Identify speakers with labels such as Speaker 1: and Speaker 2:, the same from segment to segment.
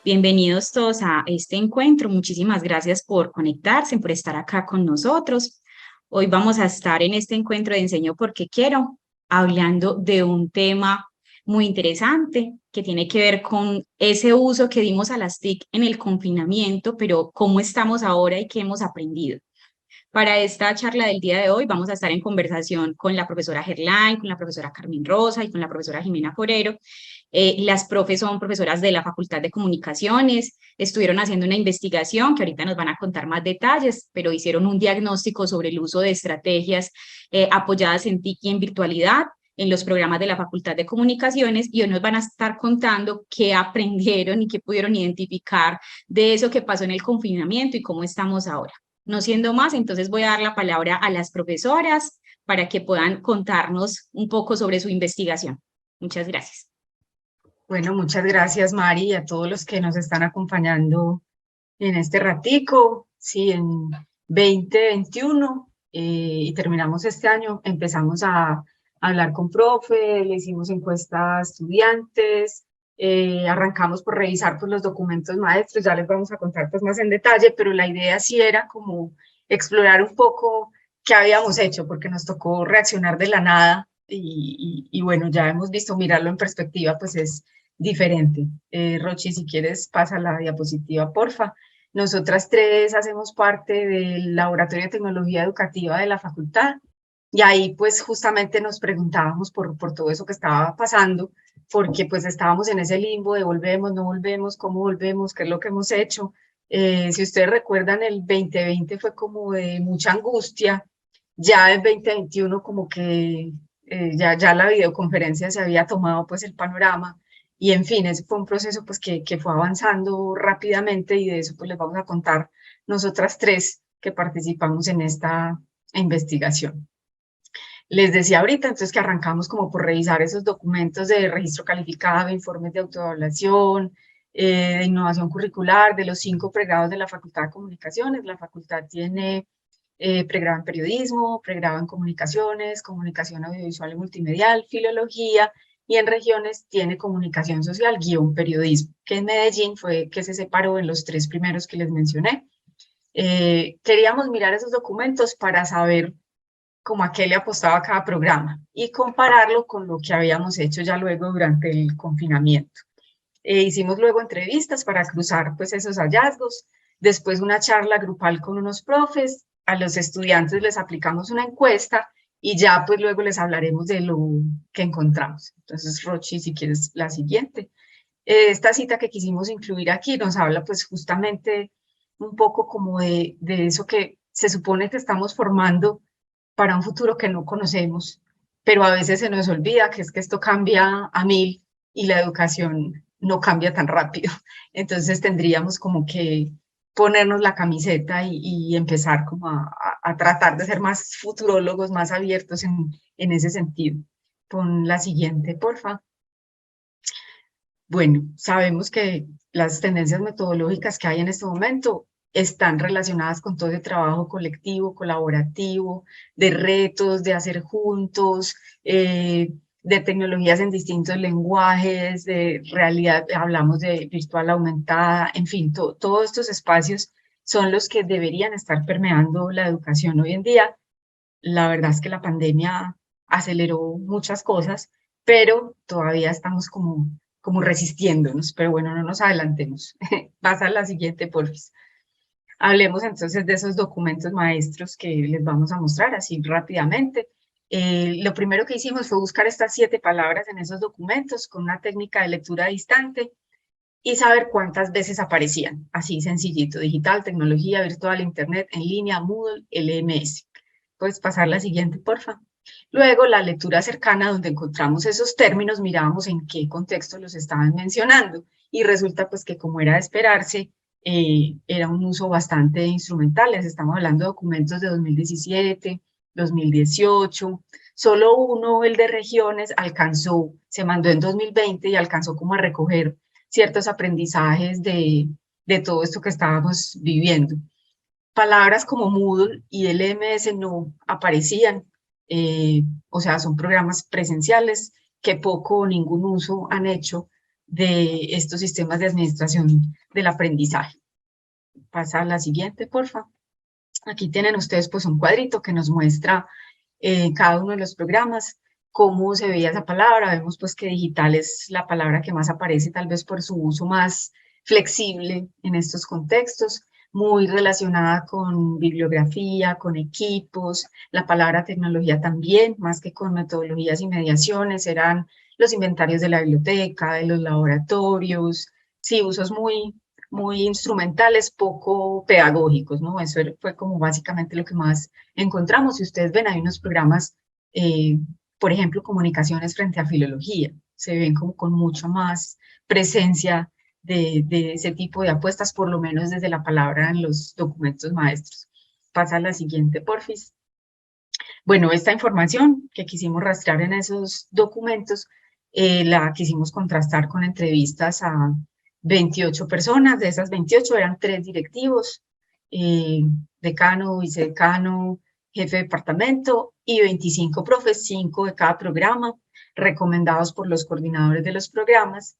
Speaker 1: Bienvenidos todos a este encuentro. Muchísimas gracias por conectarse, por estar acá con nosotros. Hoy vamos a estar en este encuentro de Enseño porque quiero, hablando de un tema muy interesante que tiene que ver con ese uso que dimos a las TIC en el confinamiento, pero cómo estamos ahora y qué hemos aprendido. Para esta charla del día de hoy vamos a estar en conversación con la profesora Gerlain, con la profesora Carmen Rosa y con la profesora Jimena Forero. Las profes son profesoras de la Facultad de Comunicaciones, estuvieron haciendo una investigación que ahorita nos van a contar más detalles, pero hicieron un diagnóstico sobre el uso de estrategias apoyadas en TIC y en virtualidad en los programas de la Facultad de Comunicaciones y hoy nos van a estar contando qué aprendieron y qué pudieron identificar de eso que pasó en el confinamiento y cómo estamos ahora. No siendo más, entonces voy a dar la palabra a las profesoras para que puedan contarnos un poco sobre su investigación. Muchas gracias.
Speaker 2: Bueno, muchas gracias, Mari, y a todos los que nos están acompañando en este ratico. Sí, en 2021 y terminamos este año, empezamos a hablar con profe, le hicimos encuesta a estudiantes, arrancamos por revisar pues, los documentos maestros, ya les vamos a contar pues, más en detalle, pero la idea sí era como explorar un poco qué habíamos hecho, porque nos tocó reaccionar de la nada y bueno, ya hemos visto mirarlo en perspectiva, pues es diferente. Rochi, si quieres, pasa la diapositiva, porfa. Nosotras tres hacemos parte del Laboratorio de Tecnología Educativa de la facultad y ahí pues justamente nos preguntábamos por todo eso que estaba pasando, porque pues estábamos en ese limbo de volvemos, no volvemos, cómo volvemos, qué es lo que hemos hecho. Si ustedes recuerdan, el 2020 fue como de mucha angustia, ya en 2021 como que ya la videoconferencia se había tomado pues el panorama y en fin, ese fue un proceso pues que fue avanzando rápidamente y de eso pues les vamos a contar nosotras tres que participamos en esta investigación. Les decía ahorita entonces que arrancamos como por revisar esos documentos de registro calificado, informes de autoevaluación, de innovación curricular, de los 5 pregrados de la Facultad de Comunicaciones. La facultad tiene pregrado en periodismo, pregrado en comunicaciones, comunicación audiovisual y multimedial, filología, y en regiones tiene comunicación social, periodismo, que en Medellín fue que se separó en los 3 primeros que les mencioné. Queríamos mirar esos documentos para saber cómo a qué le apostaba cada programa y compararlo con lo que habíamos hecho ya luego durante el confinamiento. Hicimos luego entrevistas para cruzar pues esos hallazgos, después una charla grupal con unos profes, a los estudiantes les aplicamos una encuesta y ya pues luego les hablaremos de lo que encontramos. Entonces, Rochi, si quieres la siguiente. Esta cita que quisimos incluir aquí nos habla pues justamente un poco como de eso que se supone que estamos formando para un futuro que no conocemos, pero a veces se nos olvida que es que esto cambia a 1000 y la educación no cambia tan rápido. Entonces tendríamos como que ponernos la camiseta y empezar como a tratar de ser más futurólogos, más abiertos en ese sentido. Pon la siguiente, porfa. Bueno, sabemos que las tendencias metodológicas que hay en este momento están relacionadas con todo el trabajo colectivo, colaborativo, de retos, de hacer juntos, de tecnologías en distintos lenguajes, de realidad, hablamos de virtual aumentada, en fin, todos estos espacios son los que deberían estar permeando la educación hoy en día. La verdad es que la pandemia aceleró muchas cosas, pero todavía estamos como resistiéndonos, pero bueno, no nos adelantemos. Pasa a la siguiente, porfis. Hablemos entonces de esos documentos maestros que les vamos a mostrar así rápidamente. Lo primero que hicimos fue buscar estas 7 palabras en esos documentos con una técnica de lectura distante y saber cuántas veces aparecían, así sencillito, digital, tecnología, virtual, internet, en línea, Moodle, LMS. Puedes pasar la siguiente, porfa. Luego, la lectura cercana, donde encontramos esos términos, mirábamos en qué contexto los estaban mencionando y resulta pues que como era de esperarse, era un uso bastante instrumental. Les estamos hablando de documentos de 2017, 2018, solo uno, el de regiones, se mandó en 2020 y alcanzó como a recoger ciertos aprendizajes de todo esto que estábamos viviendo. palabras como Moodle y LMS no aparecían, o sea, son programas presenciales que poco o ningún uso han hecho de estos sistemas de administración del aprendizaje. Pasa a la siguiente, porfa. Aquí tienen ustedes pues un cuadrito que nos muestra cada uno de los programas cómo se veía esa palabra. Vemos pues que digital es la palabra que más aparece, tal vez por su uso más flexible en estos contextos, muy relacionada con bibliografía, con equipos, la palabra tecnología también, más que con metodologías y mediaciones, eran los inventarios de la biblioteca, de los laboratorios, sí, usos muy instrumentales, poco pedagógicos, ¿no? Eso fue como básicamente lo que más encontramos. Si ustedes ven, hay unos programas, por ejemplo, comunicaciones frente a filología, se ven como con mucha más presencia de ese tipo de apuestas, por lo menos desde la palabra en los documentos maestros. Pasa a la siguiente, porfis. Bueno, esta información que quisimos rastrear en esos documentos, la quisimos contrastar con entrevistas a 28 personas. De esas 28 eran 3 directivos, decano, vicedecano, jefe de departamento y 25 profes, 5 de cada programa, recomendados por los coordinadores de los programas.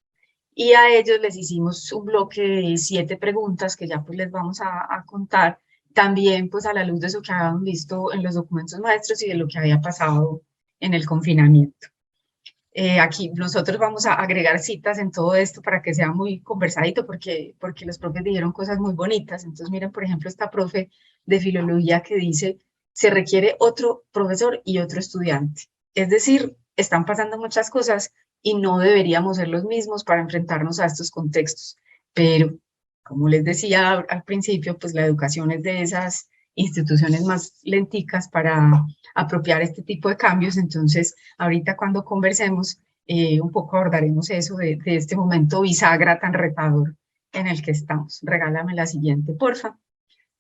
Speaker 2: Y a ellos les hicimos un bloque de 7 preguntas que ya pues les vamos a contar, también pues a la luz de eso que habían visto en los documentos maestros y de lo que había pasado en el confinamiento. Aquí nosotros vamos a agregar citas en todo esto para que sea muy conversadito, porque los profes dijeron cosas muy bonitas. Entonces miren, por ejemplo, esta profe de filología que dice, se requiere otro profesor y otro estudiante. Es decir, están pasando muchas cosas y no deberíamos ser los mismos para enfrentarnos a estos contextos. Pero, como les decía al principio, pues la educación es de esas instituciones más lenticas para apropiar este tipo de cambios. Entonces, ahorita cuando conversemos, un poco abordaremos eso de este momento bisagra tan retador en el que estamos. Regálame la siguiente, porfa.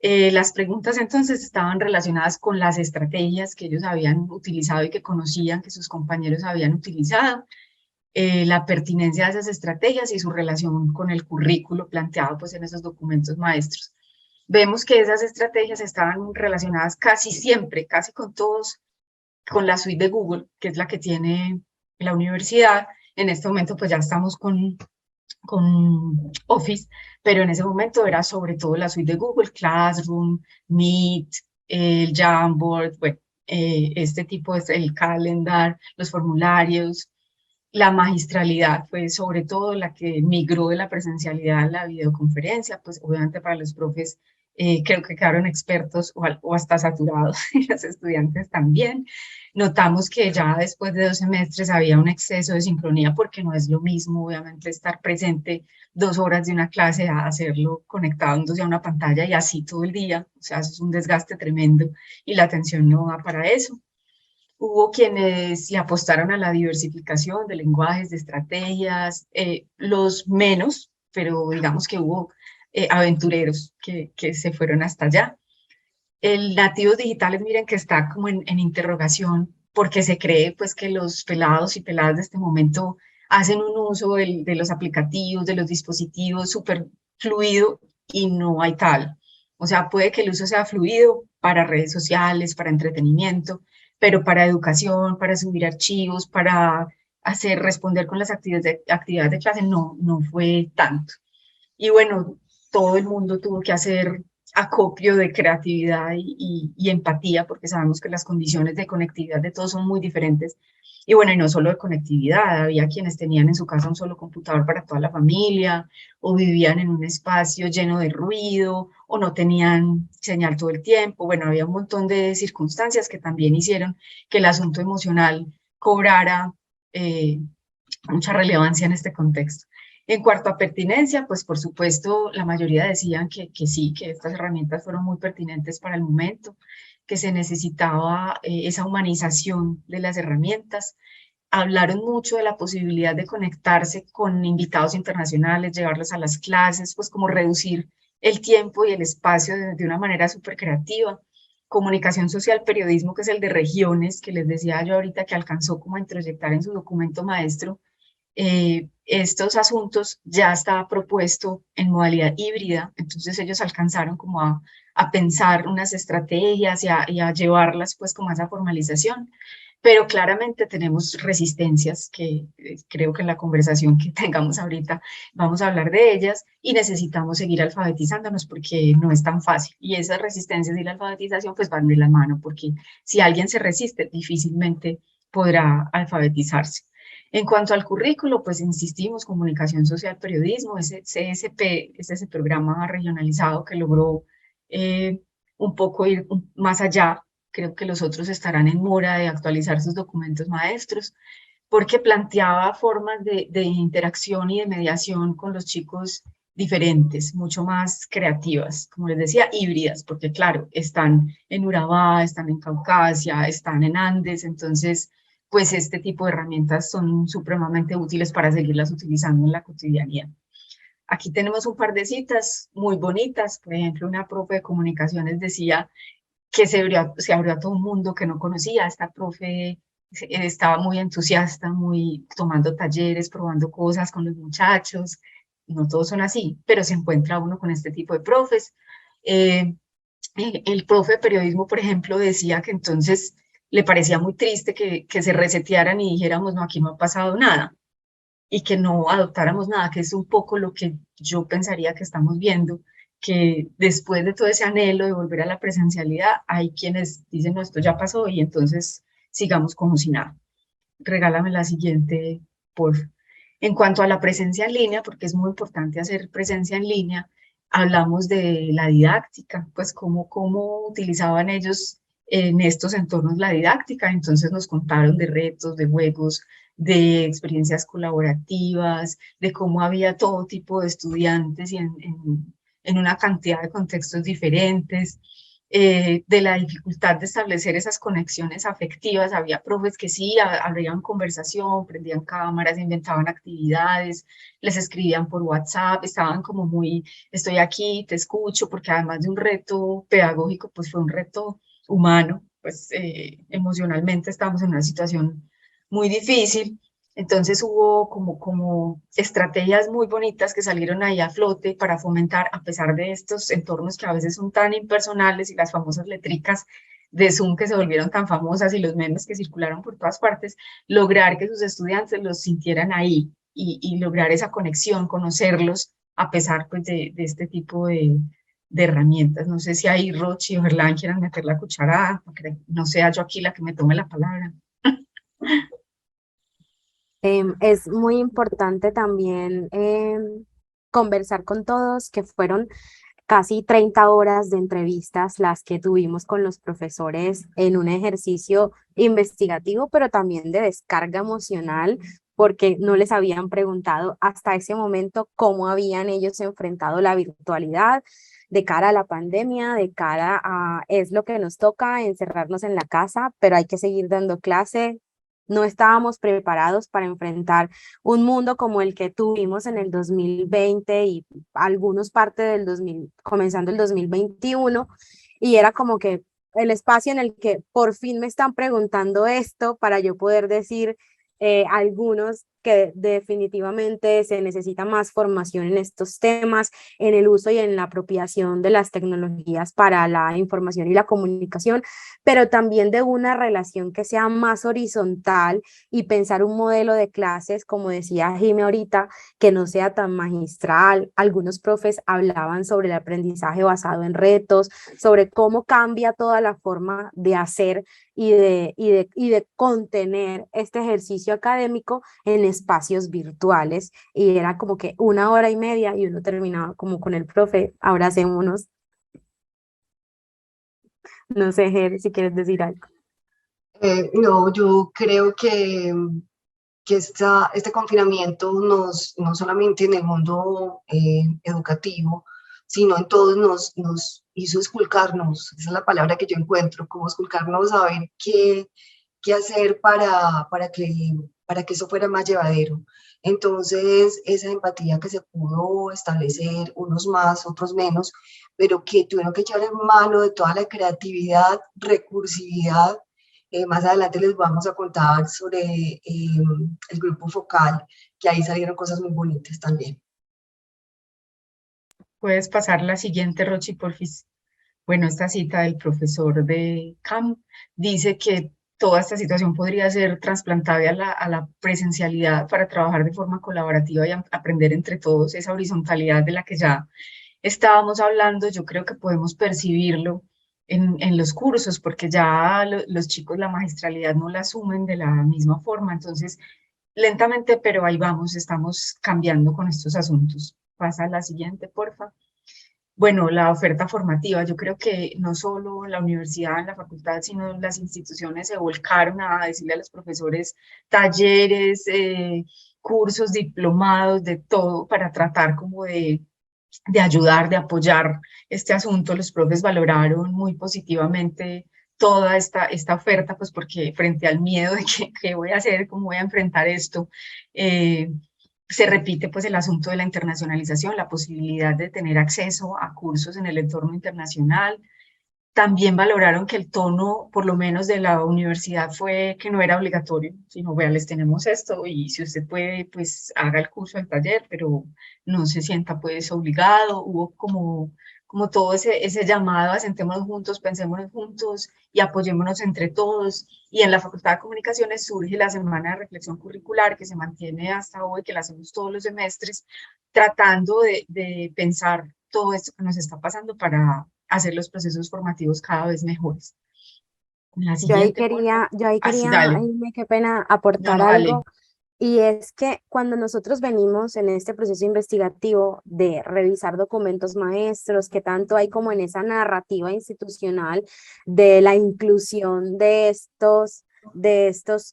Speaker 2: Las preguntas entonces estaban relacionadas con las estrategias que ellos habían utilizado y que conocían que sus compañeros habían utilizado, la pertinencia de esas estrategias y su relación con el currículo planteado pues en esos documentos maestros. Vemos que esas estrategias estaban relacionadas casi siempre, casi con todos, con la suite de Google, que es la que tiene la universidad. En este momento pues ya estamos con Office, pero en ese momento era sobre todo la suite de Google, Classroom, Meet, el Jamboard, bueno, este tipo, el calendar, los formularios. La magistralidad fue sobre todo la que migró de la presencialidad a la videoconferencia, pues obviamente para los profes creo que quedaron expertos o hasta saturados y los estudiantes también. Notamos que ya después de 2 semestres había un exceso de sincronía porque no es lo mismo obviamente estar presente 2 horas de una clase a hacerlo conectándose a una pantalla y así todo el día, o sea, eso es un desgaste tremendo y la atención no va para eso. Hubo quienes le apostaron a la diversificación de lenguajes, de estrategias, los menos, pero digamos que hubo aventureros que se fueron hasta allá. El nativos digitales, miren que está como en interrogación, porque se cree pues que los pelados y peladas de este momento hacen un uso de los aplicativos, de los dispositivos súper fluido y no hay tal. O sea, puede que el uso sea fluido para redes sociales, para entretenimiento, pero para educación, para subir archivos, para responder con las actividades de clase, no fue tanto. Y bueno, todo el mundo tuvo que hacer acopio de creatividad y empatía, porque sabemos que las condiciones de conectividad de todos son muy diferentes. Y bueno, y no solo de conectividad, había quienes tenían en su casa un solo computador para toda la familia, o vivían en un espacio lleno de ruido, o no tenían señal todo el tiempo. Bueno, había un montón de circunstancias que también hicieron que el asunto emocional cobrara mucha relevancia en este contexto. En cuanto a pertinencia, pues por supuesto la mayoría decían que sí, que estas herramientas fueron muy pertinentes para el momento, que se necesitaba esa humanización de las herramientas. Hablaron mucho de la posibilidad de conectarse con invitados internacionales, llevarlos a las clases, pues como reducir el tiempo y el espacio de una manera súper creativa. Comunicación social, periodismo, que es el de regiones, que les decía yo ahorita que alcanzó como a introyectar en su documento maestro, estos asuntos ya está propuesto en modalidad híbrida, entonces ellos alcanzaron como a pensar unas estrategias y a llevarlas pues como a esa formalización, pero claramente tenemos resistencias que creo que en la conversación que tengamos ahorita vamos a hablar de ellas y necesitamos seguir alfabetizándonos porque no es tan fácil y esas resistencias y la alfabetización pues van de la mano porque si alguien se resiste difícilmente podrá alfabetizarse. En cuanto al currículo, pues insistimos, comunicación social, periodismo, ese CSP es ese programa regionalizado que logró eh, un poco ir más allá. Creo que los otros estarán en mora de actualizar sus documentos maestros, porque planteaba formas de interacción y de mediación con los chicos diferentes, mucho más creativas, como les decía, híbridas, porque claro, están en Urabá, están en Caucasia, están en Andes, entonces pues este tipo de herramientas son supremamente útiles para seguirlas utilizando en la cotidianidad. Aquí tenemos un par de citas muy bonitas, por ejemplo, una profe de comunicaciones decía que se abrió a todo un mundo que no conocía, esta profe estaba muy entusiasta, muy tomando talleres, probando cosas con los muchachos, no todos son así, pero se encuentra uno con este tipo de profes. Eh, el profe de periodismo, por ejemplo, decía que entonces le parecía muy triste que se resetearan y dijéramos, no, aquí no ha pasado nada y que no adoptáramos nada, que es un poco lo que yo pensaría que estamos viendo, que después de todo ese anhelo de volver a la presencialidad, hay quienes dicen, no, esto ya pasó y entonces sigamos como si nada. Regálame la siguiente, por. En cuanto a la presencia en línea, porque es muy importante hacer presencia en línea, hablamos de la didáctica, pues cómo utilizaban ellos en estos entornos la didáctica. Entonces nos contaron de retos, de juegos, de experiencias colaborativas, de cómo había todo tipo de estudiantes y en una cantidad de contextos diferentes, de la dificultad de establecer esas conexiones afectivas. Había profes que sí, abrían conversación, prendían cámaras, inventaban actividades, les escribían por WhatsApp, estaban como muy, estoy aquí, te escucho, porque además de un reto pedagógico, pues fue un reto humano, pues emocionalmente estábamos en una situación muy difícil. Entonces hubo como estrategias muy bonitas que salieron ahí a flote para fomentar, a pesar de estos entornos que a veces son tan impersonales y las famosas letricas de Zoom que se volvieron tan famosas y los memes que circularon por todas partes, lograr que sus estudiantes los sintieran ahí y lograr esa conexión, conocerlos, a pesar pues, de este tipo de herramientas. No sé si ahí Rochi o Gerlán quieran meter la cucharada, porque no sea yo aquí la que me tome la palabra.
Speaker 3: Es muy importante también conversar con todos, que fueron casi 30 horas de entrevistas las que tuvimos con los profesores en un ejercicio investigativo, pero también de descarga emocional, porque no les habían preguntado hasta ese momento cómo habían ellos enfrentado la virtualidad de cara a la pandemia, de cara a es lo que nos toca, encerrarnos en la casa, pero hay que seguir dando clase. No estábamos preparados para enfrentar un mundo como el que tuvimos en el 2020 y algunos parte del 2000, comenzando el 2021, y era como que el espacio en el que por fin me están preguntando esto para yo poder decir algunos que definitivamente se necesita más formación en estos temas, en el uso y en la apropiación de las tecnologías para la información y la comunicación, pero también de una relación que sea más horizontal y pensar un modelo de clases, como decía Jime ahorita, que no sea tan magistral. Algunos profes hablaban sobre el aprendizaje basado en retos, sobre cómo cambia toda la forma de hacer y de contener este ejercicio académico en espacios virtuales. Y era como que 1 hora y media y uno terminaba como con el profe, abracémonos. No sé, Ger, si quieres decir algo.
Speaker 4: No, yo creo que este confinamiento no solamente en el mundo educativo, sino en todos nos hizo esculcarnos, esa es la palabra que yo encuentro, como esculcarnos a ver qué hacer para que eso fuera más llevadero. Entonces, esa empatía que se pudo establecer, unos más, otros menos, pero que tuvieron que echar en mano de toda la creatividad, recursividad Más adelante les vamos a contar sobre el grupo focal, que ahí salieron cosas muy bonitas también.
Speaker 2: Puedes pasar la siguiente, Rochi, porfis. Bueno, esta cita del profesor de CAM dice que toda esta situación podría ser trasplantable a la presencialidad para trabajar de forma colaborativa y aprender entre todos esa horizontalidad de la que ya estábamos hablando. Yo creo que podemos percibirlo en los cursos, porque ya los chicos la magistralidad no la asumen de la misma forma. Entonces, lentamente, pero ahí vamos, estamos cambiando con estos asuntos. Pasa a la siguiente, porfa. Bueno, la oferta formativa, yo creo que no solo la universidad, en la facultad, sino las instituciones se volcaron a decirle a los profesores talleres, cursos, diplomados, de todo, para tratar como de ayudar, de apoyar este asunto. Los profes valoraron muy positivamente toda esta oferta, pues porque frente al miedo de qué voy a hacer, cómo voy a enfrentar esto, se repite pues el asunto de la internacionalización, la posibilidad de tener acceso a cursos en el entorno internacional. También valoraron que el tono, por lo menos de la universidad, fue que no era obligatorio, sino, vea, les tenemos esto y si usted puede, pues haga el curso, el taller, pero no se sienta pues obligado. Hubo como todo ese llamado a sentémonos juntos, pensémonos juntos y apoyémonos entre todos. Y en la Facultad de Comunicaciones surge la Semana de Reflexión Curricular, que se mantiene hasta hoy, que la hacemos todos los semestres, tratando de pensar todo esto que nos está pasando para hacer los procesos formativos cada vez mejores. La siguiente, por favor.
Speaker 3: Yo ahí
Speaker 2: Así,
Speaker 3: quería,
Speaker 2: dale.
Speaker 3: Aime, qué pena
Speaker 2: No,
Speaker 3: aportar
Speaker 2: no, dale.
Speaker 3: algo. Y es que cuando nosotros venimos en este proceso investigativo de revisar documentos maestros, que tanto hay como en esa narrativa institucional de la inclusión de estos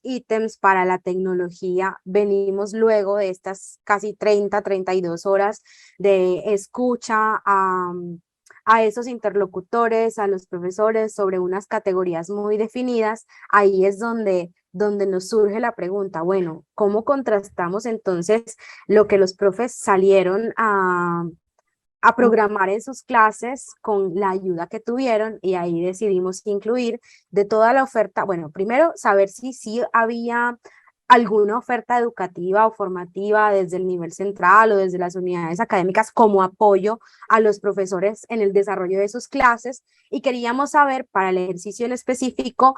Speaker 3: ítems para la tecnología, venimos luego de estas casi 32 horas de escucha a esos interlocutores, a los profesores sobre unas categorías muy definidas. Ahí es donde nos surge la pregunta, bueno, ¿cómo contrastamos entonces lo que los profes salieron a programar en sus clases con la ayuda que tuvieron? Y ahí decidimos incluir de toda la oferta, bueno, primero saber si sí había alguna oferta educativa o formativa desde el nivel central o desde las unidades académicas como apoyo a los profesores en el desarrollo de sus clases, y queríamos saber para el ejercicio en específico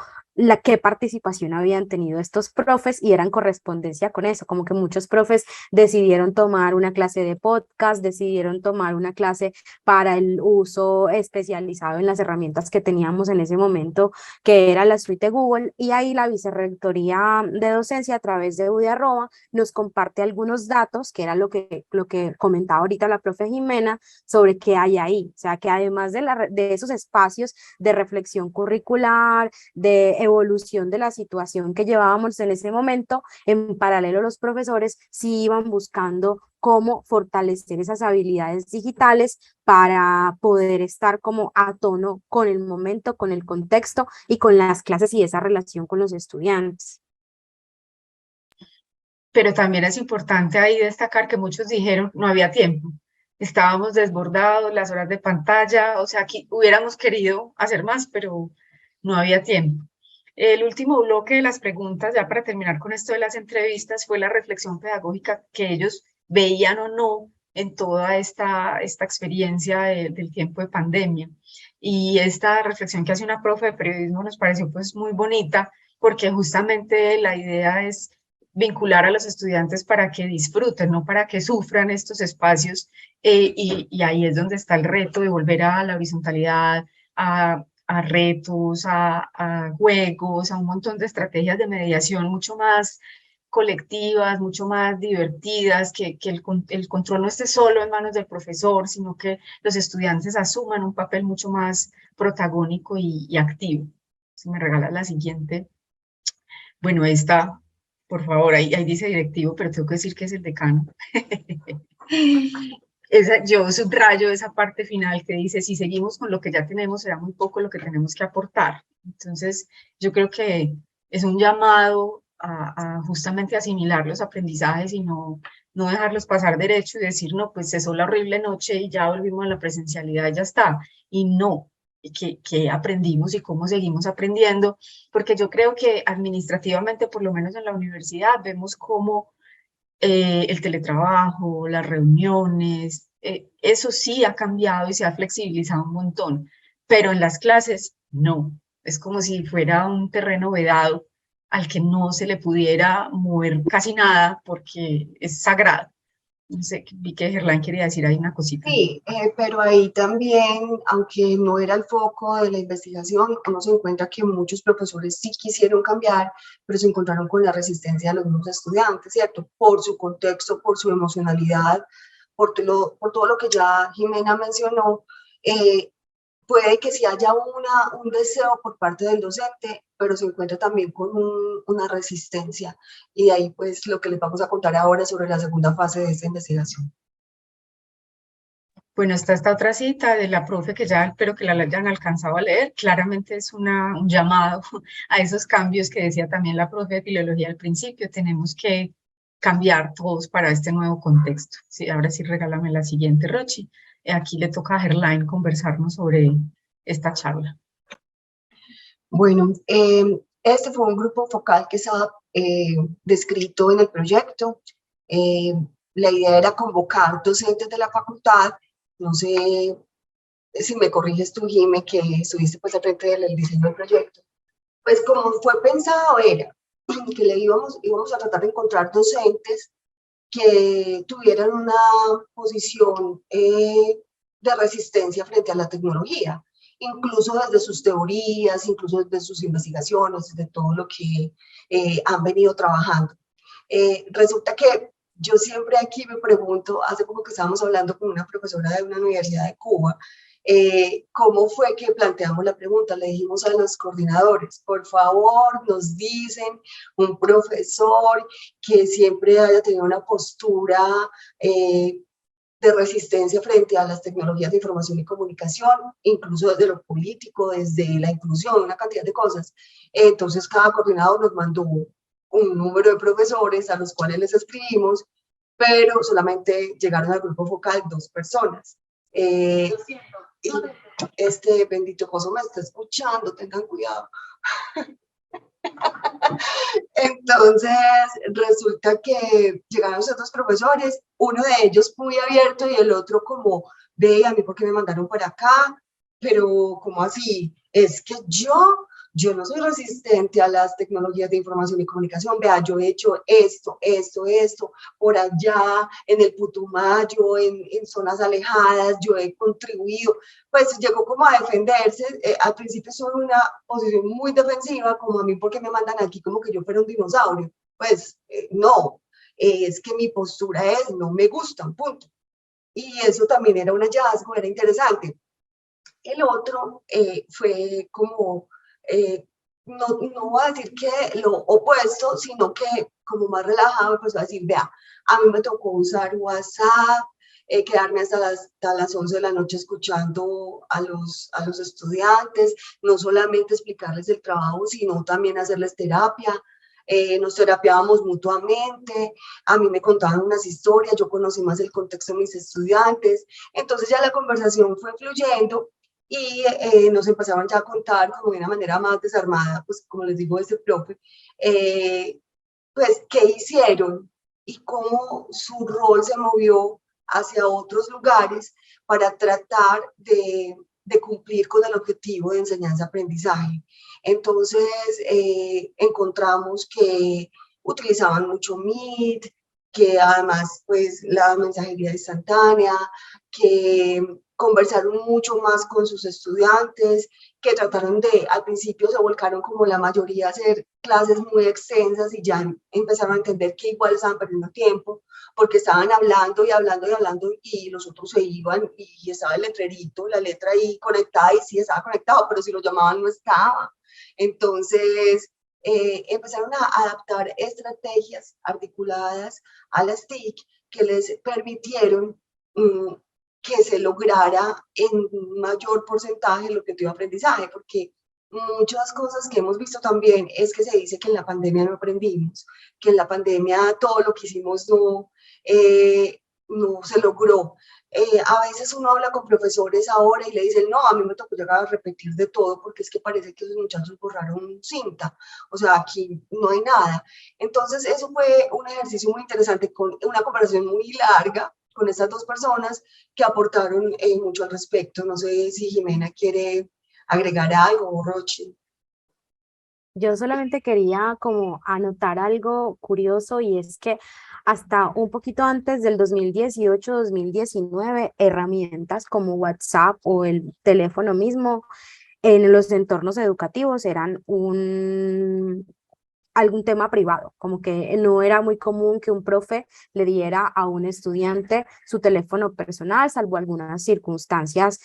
Speaker 3: qué participación habían tenido estos profes, y eran correspondencia con eso, como que muchos profes decidieron tomar una clase de podcast, decidieron tomar una clase para el uso especializado en las herramientas que teníamos en ese momento, que era la suite de Google, y ahí la Vicerrectoría de Docencia a través de UDI nos comparte algunos datos, que era lo que comentaba ahorita la profe Jimena, sobre qué hay ahí. O sea, que además de esos espacios de reflexión curricular, de evolución de la situación que llevábamos en ese momento, en paralelo los profesores sí iban buscando cómo fortalecer esas habilidades digitales para poder estar como a tono con el momento, con el contexto y con las clases y esa relación con los estudiantes.
Speaker 2: Pero también es importante ahí destacar que muchos dijeron no había tiempo. Estábamos desbordados, las horas de pantalla, o sea, aquí hubiéramos querido hacer más, pero no había tiempo. El último bloque de las preguntas, ya para terminar con esto de las entrevistas, fue la reflexión pedagógica que ellos veían o no en toda esta experiencia del tiempo de pandemia. Y esta reflexión que hace una profe de periodismo nos pareció pues muy bonita, porque justamente la idea es vincular a los estudiantes para que disfruten, no para que sufran estos espacios, y ahí es donde está el reto de volver a la horizontalidad, a retos, a juegos, a un montón de estrategias de mediación mucho más colectivas, mucho más divertidas, que el control no esté solo en manos del profesor, sino que los estudiantes asuman un papel mucho más protagónico y activo. Si me regalas la siguiente. Bueno, esta, por favor, ahí dice directivo, pero tengo que decir que es el decano. Yo subrayo esa parte final que dice, si seguimos con lo que ya tenemos, será muy poco lo que tenemos que aportar. Entonces, yo creo que es un llamado a justamente asimilar los aprendizajes y no dejarlos pasar derecho y decir, no, pues cesó la horrible noche y ya volvimos a la presencialidad, ya está. Y no, qué aprendimos y cómo seguimos aprendiendo, porque yo creo que administrativamente, por lo menos en la universidad, vemos cómo el teletrabajo, las reuniones, eso sí ha cambiado y se ha flexibilizado un montón, pero en las clases no. Es como si fuera un terreno vedado al que no se le pudiera mover casi nada porque es sagrado. No sé, vi que Gerlán quería decir ahí una cosita.
Speaker 4: Sí, pero ahí también, aunque no era el foco de la investigación, uno se encuentra que muchos profesores sí quisieron cambiar, pero se encontraron con la resistencia de los mismos estudiantes, ¿cierto? Por su contexto, por su emocionalidad, por todo lo que ya Jimena mencionó. Puede que sí haya un deseo por parte del docente, pero se encuentra también con una resistencia. Y de ahí pues lo que les vamos a contar ahora sobre la segunda fase de esta investigación.
Speaker 2: Bueno, está esta otra cita de la profe que ya espero que la hayan alcanzado a leer. Claramente es un llamado a esos cambios que decía también la profe de filología al principio. Tenemos que cambiar todos para este nuevo contexto. Sí, ahora sí, regálame la siguiente, Rochi. Aquí le toca a Gerlain conversarnos sobre esta charla.
Speaker 4: Bueno, este fue un grupo focal que estaba descrito en el proyecto. La idea era convocar docentes de la facultad. No sé si me corriges tú, Jime, que estuviste pues al frente del diseño del proyecto. Pues como fue pensado era que íbamos a tratar de encontrar docentes que tuvieran una posición de resistencia frente a la tecnología, incluso desde sus teorías, incluso desde sus investigaciones, de todo lo que han venido trabajando. Resulta que yo siempre aquí me pregunto, hace poco que estábamos hablando con una profesora de una universidad de Cuba, ¿cómo fue que planteamos la pregunta? Le dijimos a los coordinadores, por favor, nos dicen un profesor que siempre haya tenido una postura de resistencia frente a las tecnologías de información y comunicación, incluso desde lo político, desde la inclusión, una cantidad de cosas. Entonces, cada coordinador nos mandó un número de profesores a los cuales les escribimos, pero solamente llegaron al grupo focal 2 personas. Y este bendito coso me está escuchando, tengan cuidado. Entonces, resulta que llegaron esos 2 profesores, uno de ellos muy abierto y el otro como, ve, a mí por qué me mandaron por acá, pero ¿cómo así? Es que yo no soy resistente a las tecnologías de información y comunicación, vea, yo he hecho esto, por allá, en el Putumayo, en zonas alejadas, yo he contribuido, pues llegó como a defenderse, al principio estuvo en una posición muy defensiva, como a mí porque me mandan aquí como que yo fuera un dinosaurio, pues no, es que mi postura es, no me gustan, punto. Y eso también era un hallazgo, era interesante. El otro fue como, no voy a decir que lo opuesto, sino que como más relajado empezó a decir, vea, a mí me tocó usar WhatsApp, quedarme hasta las 11 de la noche escuchando a los estudiantes, no solamente explicarles el trabajo, sino también hacerles terapia. Nos terapiábamos mutuamente, a mí me contaban unas historias, yo conocí más el contexto de mis estudiantes, entonces ya la conversación fue fluyendo y nos empezaban ya a contar como de una manera más desarmada, pues como les digo, ese profe, pues qué hicieron y cómo su rol se movió hacia otros lugares para tratar de cumplir con el objetivo de enseñanza-aprendizaje. Entonces, encontramos que utilizaban mucho Meet, que además, pues, la mensajería instantánea, que conversaron mucho más con sus estudiantes, que trataron de, al principio se volcaron como la mayoría a hacer clases muy extensas y ya empezaron a entender que igual estaban perdiendo tiempo, porque estaban hablando y hablando y hablando y los otros se iban y estaba el letrerito, la letra ahí conectada y sí estaba conectado, pero si lo llamaban no estaba. Entonces, empezaron a adaptar estrategias articuladas a las TIC que les permitieron que se lograra en mayor porcentaje el objetivo de aprendizaje, porque muchas cosas que hemos visto también es que se dice que en la pandemia no aprendimos, que en la pandemia todo lo que hicimos no, no se logró. A veces uno habla con profesores ahora y le dicen, no, a mí me tocó llegar a repetir de todo porque es que parece que esos muchachos borraron cinta, o sea, aquí no hay nada. Entonces, eso fue un ejercicio muy interesante, con una conversación muy larga con estas dos personas que aportaron mucho al respecto. No sé si Jimena quiere agregar algo o Rochi.
Speaker 3: Yo solamente quería como anotar algo curioso y es que hasta un poquito antes del 2018-2019, herramientas como WhatsApp o el teléfono mismo en los entornos educativos eran algún tema privado, como que no era muy común que un profe le diera a un estudiante su teléfono personal, salvo algunas circunstancias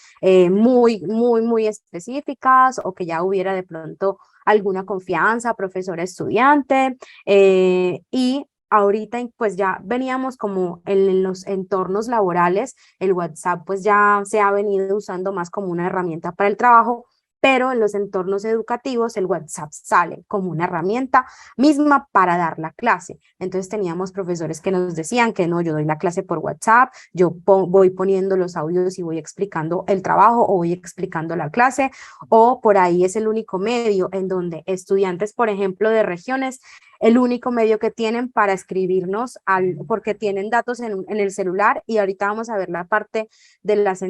Speaker 3: muy específicas o que ya hubiera de pronto alguna confianza profesor-estudiante y ahorita pues ya veníamos como en los entornos laborales, el WhatsApp pues ya se ha venido usando más como una herramienta para el trabajo, pero en los entornos educativos el WhatsApp sale como una herramienta misma para dar la clase. Entonces teníamos profesores que nos decían que no, yo doy la clase por WhatsApp, yo voy poniendo los audios y voy explicando el trabajo o voy explicando la clase, o por ahí es el único medio en donde estudiantes, por ejemplo, de regiones, el único medio que tienen para escribirnos, porque tienen datos en el celular y ahorita vamos a ver la parte de las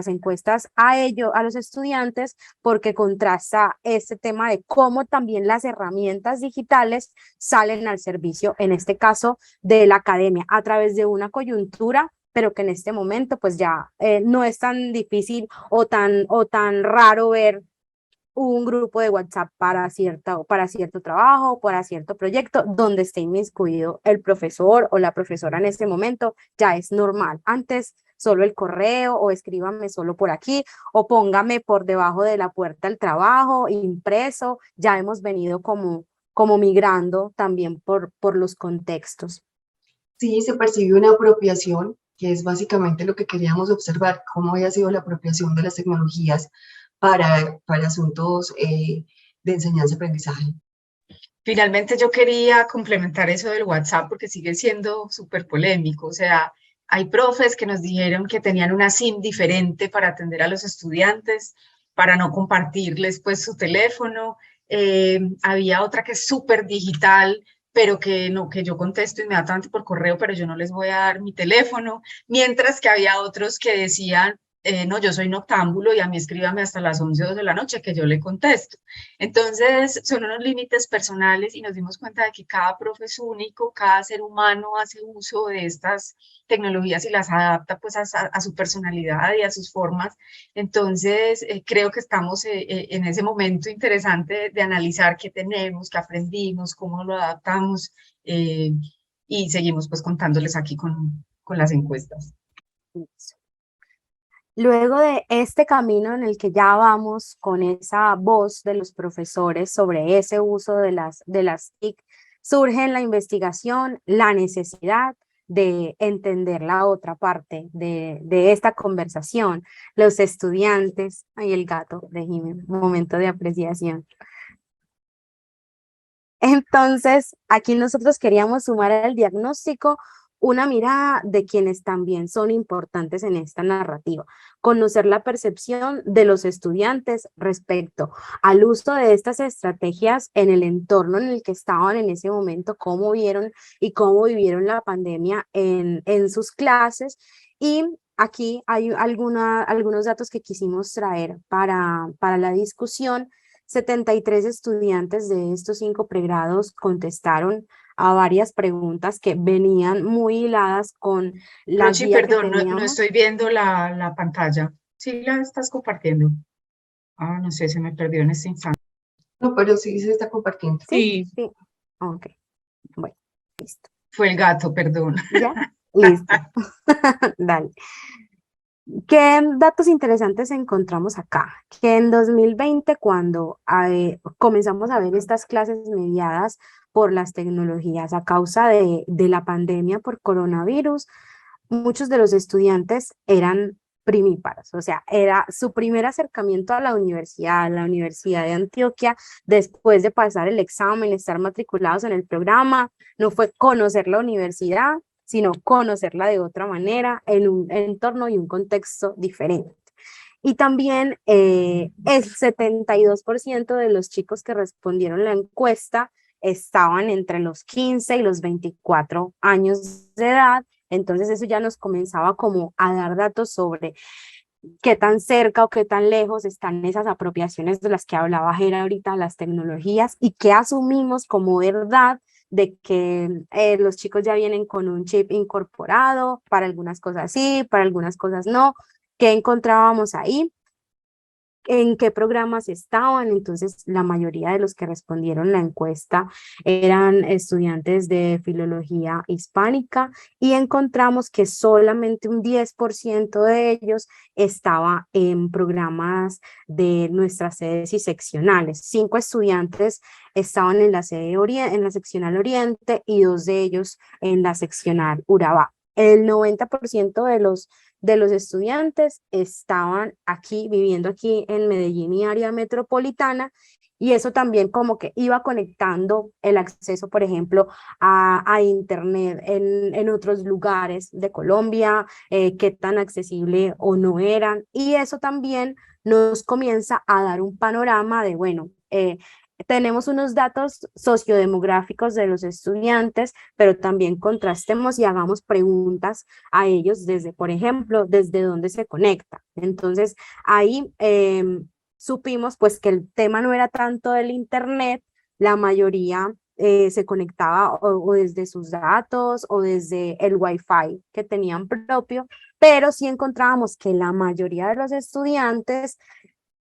Speaker 3: encuestas a los estudiantes, porque contrasta este tema de cómo también las herramientas digitales salen al servicio, en este caso, de la academia, a través de una coyuntura pero que en este momento pues ya no es tan difícil o tan raro ver un grupo de WhatsApp para cierto trabajo, para cierto proyecto, donde esté inmiscuido el profesor o la profesora en ese momento, ya es normal. Antes solo el correo o escríbame solo por aquí o póngame por debajo de la puerta el trabajo impreso, ya hemos venido como migrando también por los contextos.
Speaker 4: Sí, se percibe una apropiación, que es básicamente lo que queríamos observar, cómo había sido la apropiación de las tecnologías para asuntos de enseñanza-aprendizaje.
Speaker 2: Finalmente yo quería complementar eso del WhatsApp porque sigue siendo súper polémico. O sea, hay profes que nos dijeron que tenían una SIM diferente para atender a los estudiantes, para no compartirles pues su teléfono. Había otra que es súper digital, pero que no, que yo contesto inmediatamente por correo, pero yo no les voy a dar mi teléfono. Mientras que había otros que decían, no, yo soy noctámbulo y a mí escríbame hasta las 11 o 2 de la noche que yo le contesto. Entonces, son unos límites personales y nos dimos cuenta de que cada profe es único, cada ser humano hace uso de estas tecnologías y las adapta pues a su personalidad y a sus formas. Entonces, creo que estamos en ese momento interesante de analizar qué tenemos, qué aprendimos, cómo lo adaptamos y seguimos pues contándoles aquí con las encuestas.
Speaker 3: Luego de este camino en el que ya vamos con esa voz de los profesores sobre ese uso de las TIC, surge en la investigación la necesidad de entender la otra parte de esta conversación, los estudiantes, y el gato de Jiménez, momento de apreciación. Entonces, aquí nosotros queríamos sumar al diagnóstico una mirada de quienes también son importantes en esta narrativa, conocer la percepción de los estudiantes respecto al uso de estas estrategias en el entorno en el que estaban en ese momento, cómo vieron y cómo vivieron la pandemia en sus clases. Y aquí hay algunos datos que quisimos traer para la discusión. 73 estudiantes de estos 5 pregrados contestaron a varias preguntas que venían muy hiladas con la
Speaker 2: Rochi,
Speaker 3: guía que
Speaker 2: perdón, no
Speaker 3: teníamos.
Speaker 2: estoy viendo la pantalla. ¿Sí la estás compartiendo? Ah, no sé, se me perdió en este instante.
Speaker 4: No, pero sí se está compartiendo.
Speaker 3: Sí, sí. Ok, bueno, listo.
Speaker 2: Fue el gato, perdón.
Speaker 3: ¿Ya? Listo. Dale. ¿Qué datos interesantes encontramos acá? Que en 2020, cuando comenzamos a ver estas clases mediadas por las tecnologías a causa de la pandemia por coronavirus, muchos de los estudiantes eran primíparos, o sea, era su primer acercamiento a la Universidad de Antioquia, después de pasar el examen, estar matriculados en el programa, no fue conocer la universidad, sino conocerla de otra manera, en un entorno y un contexto diferente. Y también el 72% de los chicos que respondieron la encuesta estaban entre los 15 y los 24 años de edad, entonces eso ya nos comenzaba como a dar datos sobre qué tan cerca o qué tan lejos están esas apropiaciones de las que hablaba Jera ahorita, las tecnologías, y qué asumimos como verdad de que los chicos ya vienen con un chip incorporado, para algunas cosas sí, para algunas cosas no, qué encontrábamos ahí, en qué programas estaban. Entonces la mayoría de los que respondieron la encuesta eran estudiantes de filología hispánica y encontramos que solamente un 10% de ellos estaba en programas de nuestras sedes y seccionales. 5 estudiantes estaban en la sede en la seccional Oriente y 2 de ellos en la seccional Urabá. El 90% de los estudiantes estaban aquí, viviendo aquí en Medellín y área metropolitana, y eso también como que iba conectando el acceso, por ejemplo, a Internet en otros lugares de Colombia, qué tan accesible o no eran, y eso también nos comienza a dar un panorama de, bueno, tenemos unos datos sociodemográficos de los estudiantes, pero también contrastemos y hagamos preguntas a ellos desde, por ejemplo, desde dónde se conecta. Entonces, ahí supimos pues que el tema no era tanto del internet, la mayoría se conectaba o desde sus datos o desde el wifi que tenían propio, pero sí encontrábamos que la mayoría de los estudiantes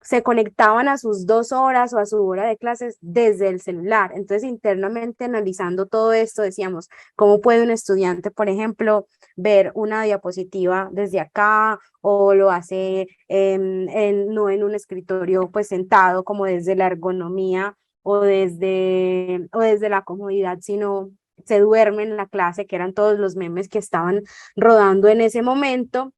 Speaker 3: se conectaban a sus 2 horas o a su hora de clases desde el celular. Entonces, internamente analizando todo esto, decíamos, ¿cómo puede un estudiante, por ejemplo, ver una diapositiva desde acá o lo hace no en un escritorio pues sentado, como desde la ergonomía o desde la comodidad, sino se duerme en la clase, que eran todos los memes que estaban rodando en ese momento?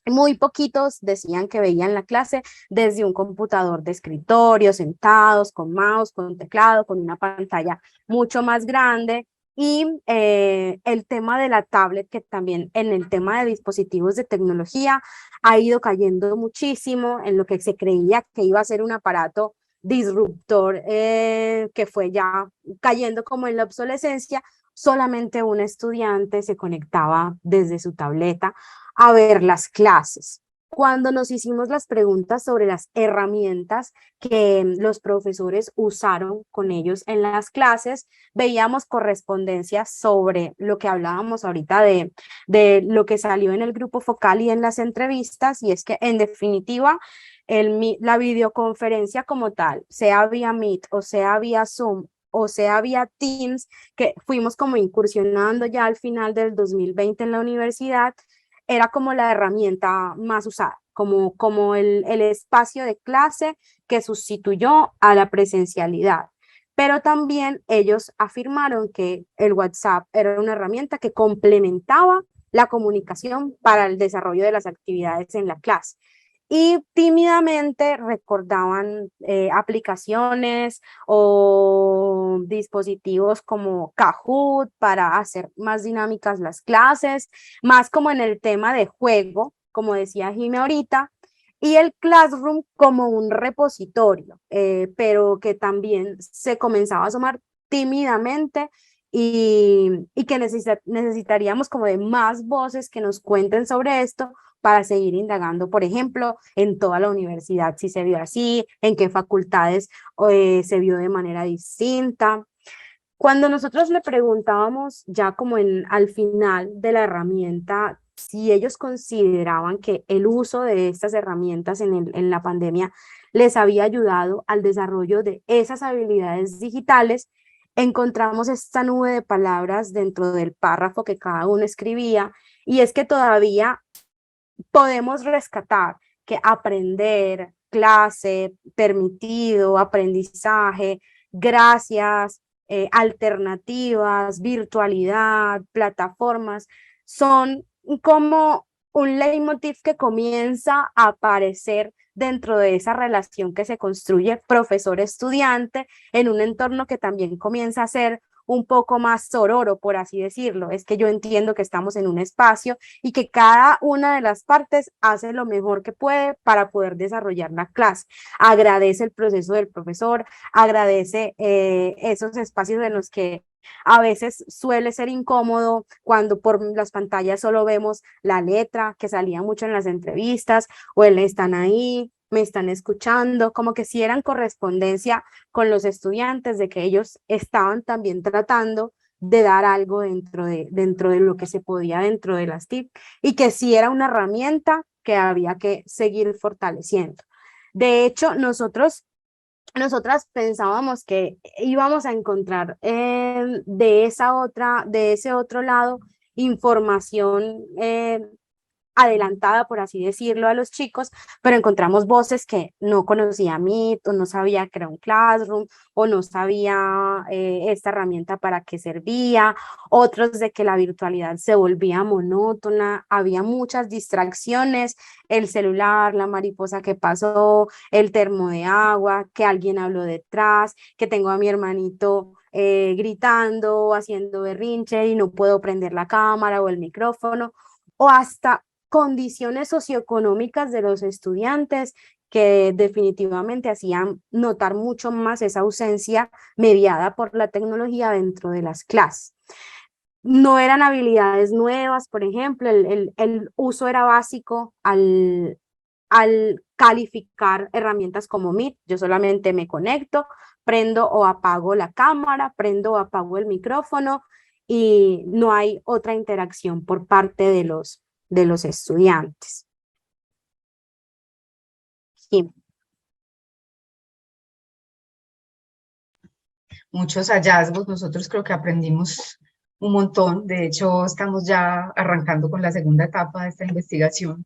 Speaker 3: Muy poquitos decían que veían la clase desde un computador de escritorio, sentados, con mouse, con teclado, con una pantalla mucho más grande. Y el tema de la tablet, que también en el tema de dispositivos de tecnología ha ido cayendo muchísimo en lo que se creía que iba a ser un aparato disruptor, que fue ya cayendo como en la obsolescencia. Solamente un estudiante se conectaba desde su tableta a ver las clases. Cuando nos hicimos las preguntas sobre las herramientas que los profesores usaron con ellos en las clases, veíamos correspondencia sobre lo que hablábamos ahorita de lo que salió en el grupo focal y en las entrevistas, y es que en definitiva la videoconferencia como tal, sea vía Meet o sea vía Zoom o sea vía Teams, que fuimos como incursionando ya al final del 2020 en la universidad, era como la herramienta más usada, como el espacio de clase que sustituyó a la presencialidad. Pero también ellos afirmaron que el WhatsApp era una herramienta que complementaba la comunicación para el desarrollo de las actividades en la clase. Y tímidamente recordaban aplicaciones o dispositivos como Kahoot para hacer más dinámicas las clases, más como en el tema de juego, como decía Jimmy ahorita, y el Classroom como un repositorio, pero que también se comenzaba a asomar tímidamente y que necesitaríamos como de más voces que nos cuenten sobre esto para seguir indagando, por ejemplo, en toda la universidad, si se vio así, en qué facultades se vio de manera distinta. Cuando nosotros le preguntábamos ya como al final de la herramienta, si ellos consideraban que el uso de estas herramientas en la pandemia les había ayudado al desarrollo de esas habilidades digitales, encontramos esta nube de palabras dentro del párrafo que cada uno escribía, y es que todavía podemos rescatar que aprender, clase, permitido, aprendizaje, gracias, alternativas, virtualidad, plataformas, son como un leitmotiv que comienza a aparecer dentro de esa relación que se construye profesor-estudiante en un entorno que también comienza a ser un poco más sororo, por así decirlo. Es que yo entiendo que estamos en un espacio y que cada una de las partes hace lo mejor que puede para poder desarrollar la clase. Agradece el proceso del profesor, agradece esos espacios en los que a veces suele ser incómodo cuando por las pantallas solo vemos la letra, que salía mucho en las entrevistas, o el están ahí, me están escuchando, como que si eran correspondencia con los estudiantes de que ellos estaban también tratando de dar algo dentro de lo que se podía dentro de las TIC, y que sí era una herramienta que había que seguir fortaleciendo. De hecho, nosotras pensábamos que íbamos a encontrar de ese otro lado información adelantada, por así decirlo, a los chicos, pero encontramos voces que no conocía Meet, o no sabía que era un Classroom, o no sabía esta herramienta para qué servía, otros de que la virtualidad se volvía monótona, había muchas distracciones, el celular, la mariposa que pasó, el termo de agua, que alguien habló detrás, que tengo a mi hermanito gritando, haciendo berrinche y no puedo prender la cámara o el micrófono, o hasta condiciones socioeconómicas de los estudiantes que definitivamente hacían notar mucho más esa ausencia mediada por la tecnología dentro de las clases. No eran habilidades nuevas, por ejemplo, el uso era básico al calificar herramientas como Meet. Yo solamente me conecto, prendo o apago la cámara, prendo o apago el micrófono, y no hay otra interacción por parte de los estudiantes. Sí.
Speaker 2: Muchos hallazgos, nosotros creo que aprendimos un montón, de hecho estamos ya arrancando con la segunda etapa de esta investigación.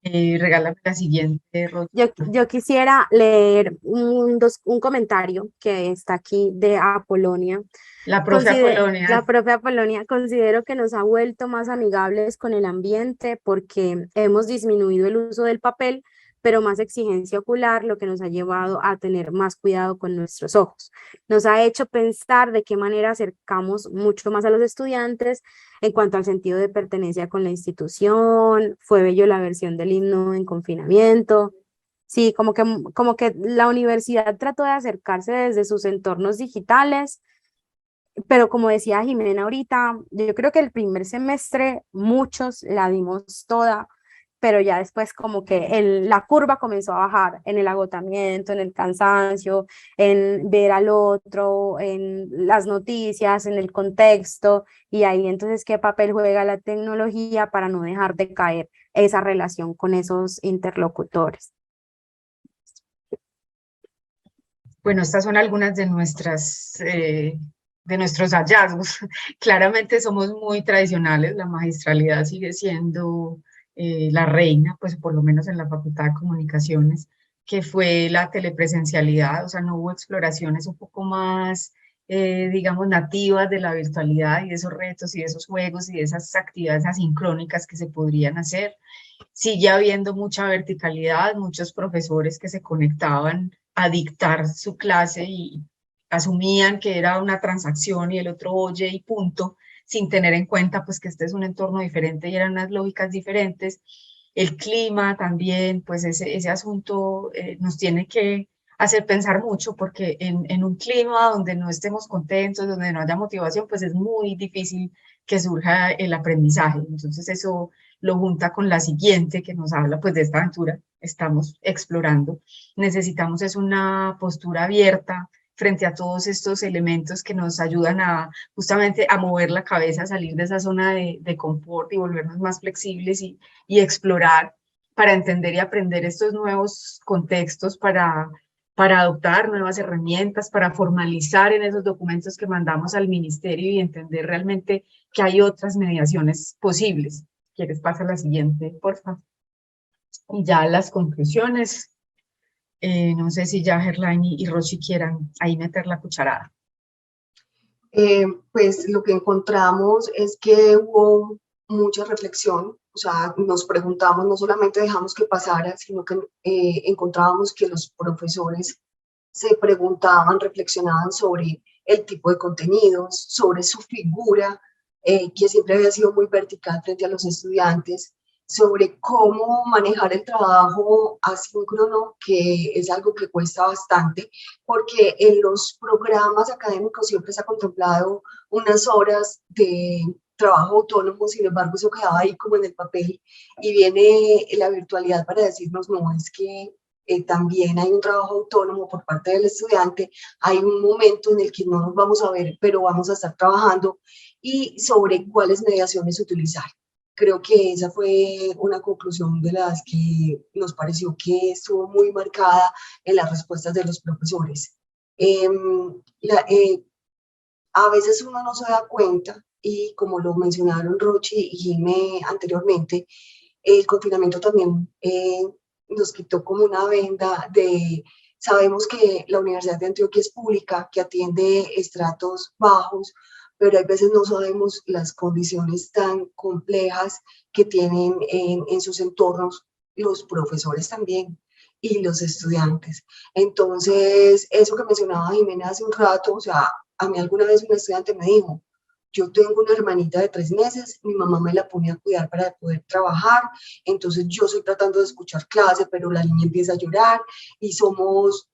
Speaker 2: Regálame la siguiente, Rosa.
Speaker 3: Yo quisiera leer un comentario que está aquí de Apolonia.
Speaker 2: La profe Apolonia.
Speaker 3: La profe Apolonia, considero que nos ha vuelto más amigables con el ambiente porque hemos disminuido el uso del papel, pero más exigencia ocular, lo que nos ha llevado a tener más cuidado con nuestros ojos. Nos ha hecho pensar de qué manera acercamos mucho más a los estudiantes en cuanto al sentido de pertenencia con la institución. Fue bello la versión del himno en confinamiento. Sí, como que la universidad trató de acercarse desde sus entornos digitales, pero como decía Jimena ahorita, yo creo que el primer semestre muchos la dimos toda, pero ya después como que la curva comenzó a bajar en el agotamiento, en el cansancio, en ver al otro, en las noticias, en el contexto, y ahí entonces qué papel juega la tecnología para no dejar de caer esa relación con esos interlocutores.
Speaker 2: Bueno, estas son algunas de nuestros hallazgos. Claramente somos muy tradicionales, la magistralidad sigue siendo la reina, pues por lo menos en la Facultad de Comunicaciones, que fue la telepresencialidad, o sea, no hubo exploraciones un poco más, digamos, nativas de la virtualidad y de esos retos y de esos juegos y de esas actividades asincrónicas que se podrían hacer. Sigue habiendo mucha verticalidad, muchos profesores que se conectaban a dictar su clase y asumían que era una transacción y el otro oye y punto, sin tener en cuenta pues que este es un entorno diferente y eran unas lógicas diferentes. El clima también, pues ese asunto nos tiene que hacer pensar mucho porque en un clima donde no estemos contentos, donde no haya motivación, pues es muy difícil que surja el aprendizaje. Entonces eso lo junta con la siguiente que nos habla pues de esta aventura, estamos explorando. Necesitamos es una postura abierta frente a todos estos elementos que nos ayudan a justamente a mover la cabeza, a salir de esa zona de confort y volvernos más flexibles y explorar para entender y aprender estos nuevos contextos, para adoptar nuevas herramientas, para formalizar en esos documentos que mandamos al ministerio y entender realmente que hay otras mediaciones posibles. ¿Quieres pasar a la siguiente, por favor? Y ya las conclusiones. No sé si ya Gerlain y Rochi quieran ahí meter la cucharada.
Speaker 4: Pues lo que encontramos es que hubo mucha reflexión, o sea, nos preguntamos, no solamente dejamos que pasara, sino que encontrábamos que los profesores se preguntaban, reflexionaban sobre el tipo de contenidos, sobre su figura, que siempre había sido muy vertical frente a los estudiantes, sobre cómo manejar el trabajo asíncrono, que es algo que cuesta bastante, porque en los programas académicos siempre se ha contemplado unas horas de trabajo autónomo, sin embargo eso quedaba ahí como en el papel, y viene la virtualidad para decirnos, no, es que también hay un trabajo autónomo por parte del estudiante, hay un momento en el que no nos vamos a ver, pero vamos a estar trabajando, y sobre cuáles mediaciones utilizar. Creo que esa fue una conclusión de las que nos pareció que estuvo muy marcada en las respuestas de los profesores. A veces uno no se da cuenta, y como lo mencionaron Rochi y Jimé anteriormente, el confinamiento también nos quitó como una venda de, sabemos que la Universidad de Antioquia es pública, que atiende estratos bajos, pero hay veces no sabemos las condiciones tan complejas que tienen en sus entornos los profesores también y los estudiantes. Entonces, eso que mencionaba Jimena hace un rato, o sea, a mí alguna vez un estudiante me dijo, yo tengo una hermanita de 3 meses, mi mamá me la pone a cuidar para poder trabajar, entonces yo estoy tratando de escuchar clase, pero la niña empieza a llorar y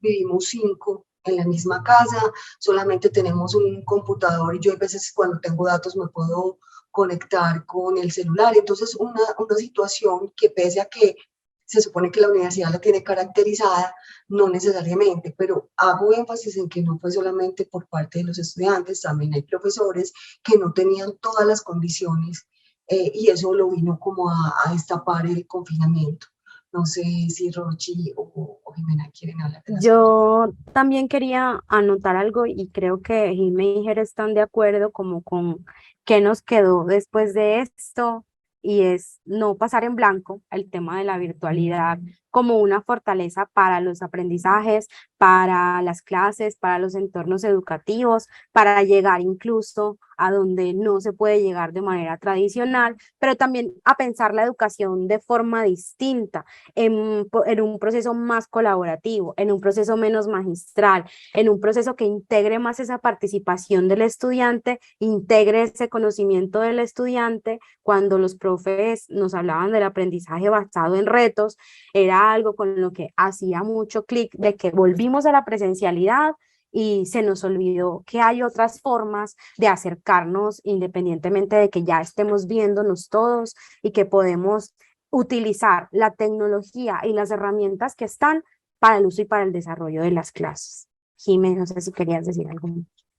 Speaker 4: vivimos 5 en la misma casa, solamente tenemos un computador y yo a veces cuando tengo datos me puedo conectar con el celular. Entonces una situación que pese a que se supone que la universidad la tiene caracterizada, no necesariamente, pero hago énfasis en que no fue solamente por parte de los estudiantes, también hay profesores que no tenían todas las condiciones y eso lo vino como a destapar el confinamiento. No sé si Rochi o Jimena quieren hablar de las cosas.
Speaker 3: Yo también quería anotar algo y creo que Jimé y Jer están de acuerdo como con qué nos quedó después de esto y es no pasar en blanco el tema de la virtualidad como una fortaleza para los aprendizajes, para las clases, para los entornos educativos, para llegar incluso a donde no se puede llegar de manera tradicional, pero también a pensar la educación de forma distinta en un proceso más colaborativo, en un proceso menos magistral, en un proceso que integre más esa participación del estudiante, integre ese conocimiento del estudiante. Cuando los profes nos hablaban del aprendizaje basado en retos, era algo con lo que hacía mucho clic de que volvimos a la presencialidad y se nos olvidó que hay otras formas de acercarnos independientemente de que ya estemos viéndonos todos y que podemos utilizar la tecnología y las herramientas que están para el uso y para el desarrollo de las clases. Jiménez, no sé si querías decir algo.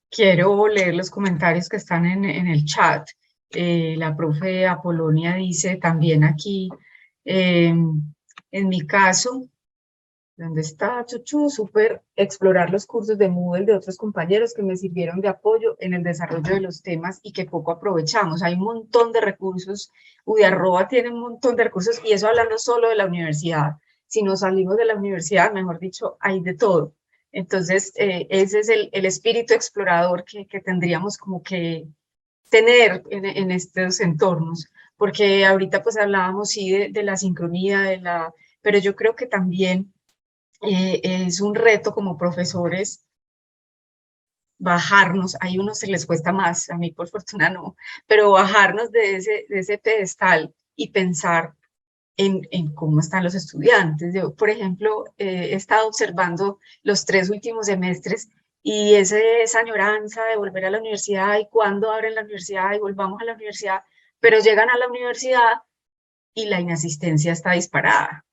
Speaker 2: Quiero leer los comentarios que están en el chat. La profe Apolonia dice también aquí, en mi caso, ¿dónde está, Chuchu? Súper explorar los cursos de Moodle de otros compañeros que me sirvieron de apoyo en el desarrollo de los temas y que poco aprovechamos. Hay un montón de recursos, UDARROA tiene un montón de recursos y eso hablando solo de la universidad. Si nos salimos de la universidad, mejor dicho, hay de todo. Entonces, ese es el espíritu explorador que tendríamos como que tener en estos entornos, porque ahorita pues hablábamos sí de la sincronía, pero yo creo que también es un reto como profesores bajarnos, a unos se les cuesta más, a mí por fortuna no, pero bajarnos de ese pedestal y pensar en cómo están los estudiantes. Yo, por ejemplo, he estado observando los 3 últimos semestres y esa añoranza de volver a la universidad y cuándo abren la universidad y volvamos a la universidad, pero llegan a la universidad y la inasistencia está disparada.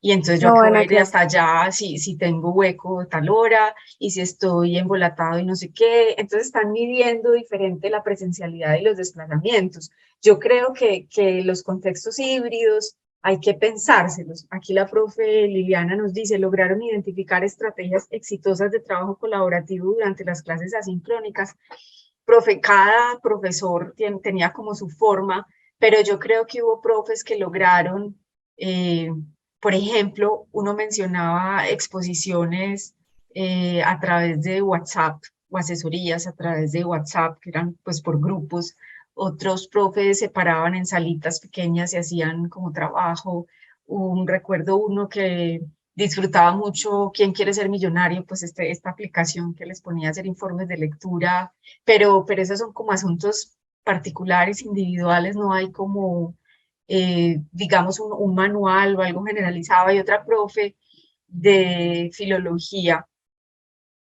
Speaker 2: Y entonces yo
Speaker 3: No,
Speaker 2: acabo
Speaker 3: en
Speaker 2: de
Speaker 3: la
Speaker 2: ir
Speaker 3: clase.
Speaker 2: hasta allá, si tengo hueco tal hora, y si estoy embolatado y no sé qué. Entonces están midiendo diferente la presencialidad y los desplazamientos. Yo creo que los contextos híbridos hay que pensárselos. Aquí la profe Liliana nos dice, lograron identificar estrategias exitosas de trabajo colaborativo durante las clases asincrónicas. Profe, cada profesor tenía como su forma, pero yo creo que hubo profes que lograron... por ejemplo, uno mencionaba exposiciones a través de WhatsApp o asesorías a través de WhatsApp, que eran pues por grupos. Otros profes se paraban en salitas pequeñas y hacían como trabajo. Recuerdo uno que disfrutaba mucho ¿Quién quiere ser millonario? Pues esta aplicación que les ponía a hacer informes de lectura, pero esos son como asuntos particulares, individuales, no hay como, digamos, un manual o algo generalizado. Hay otra profe de filología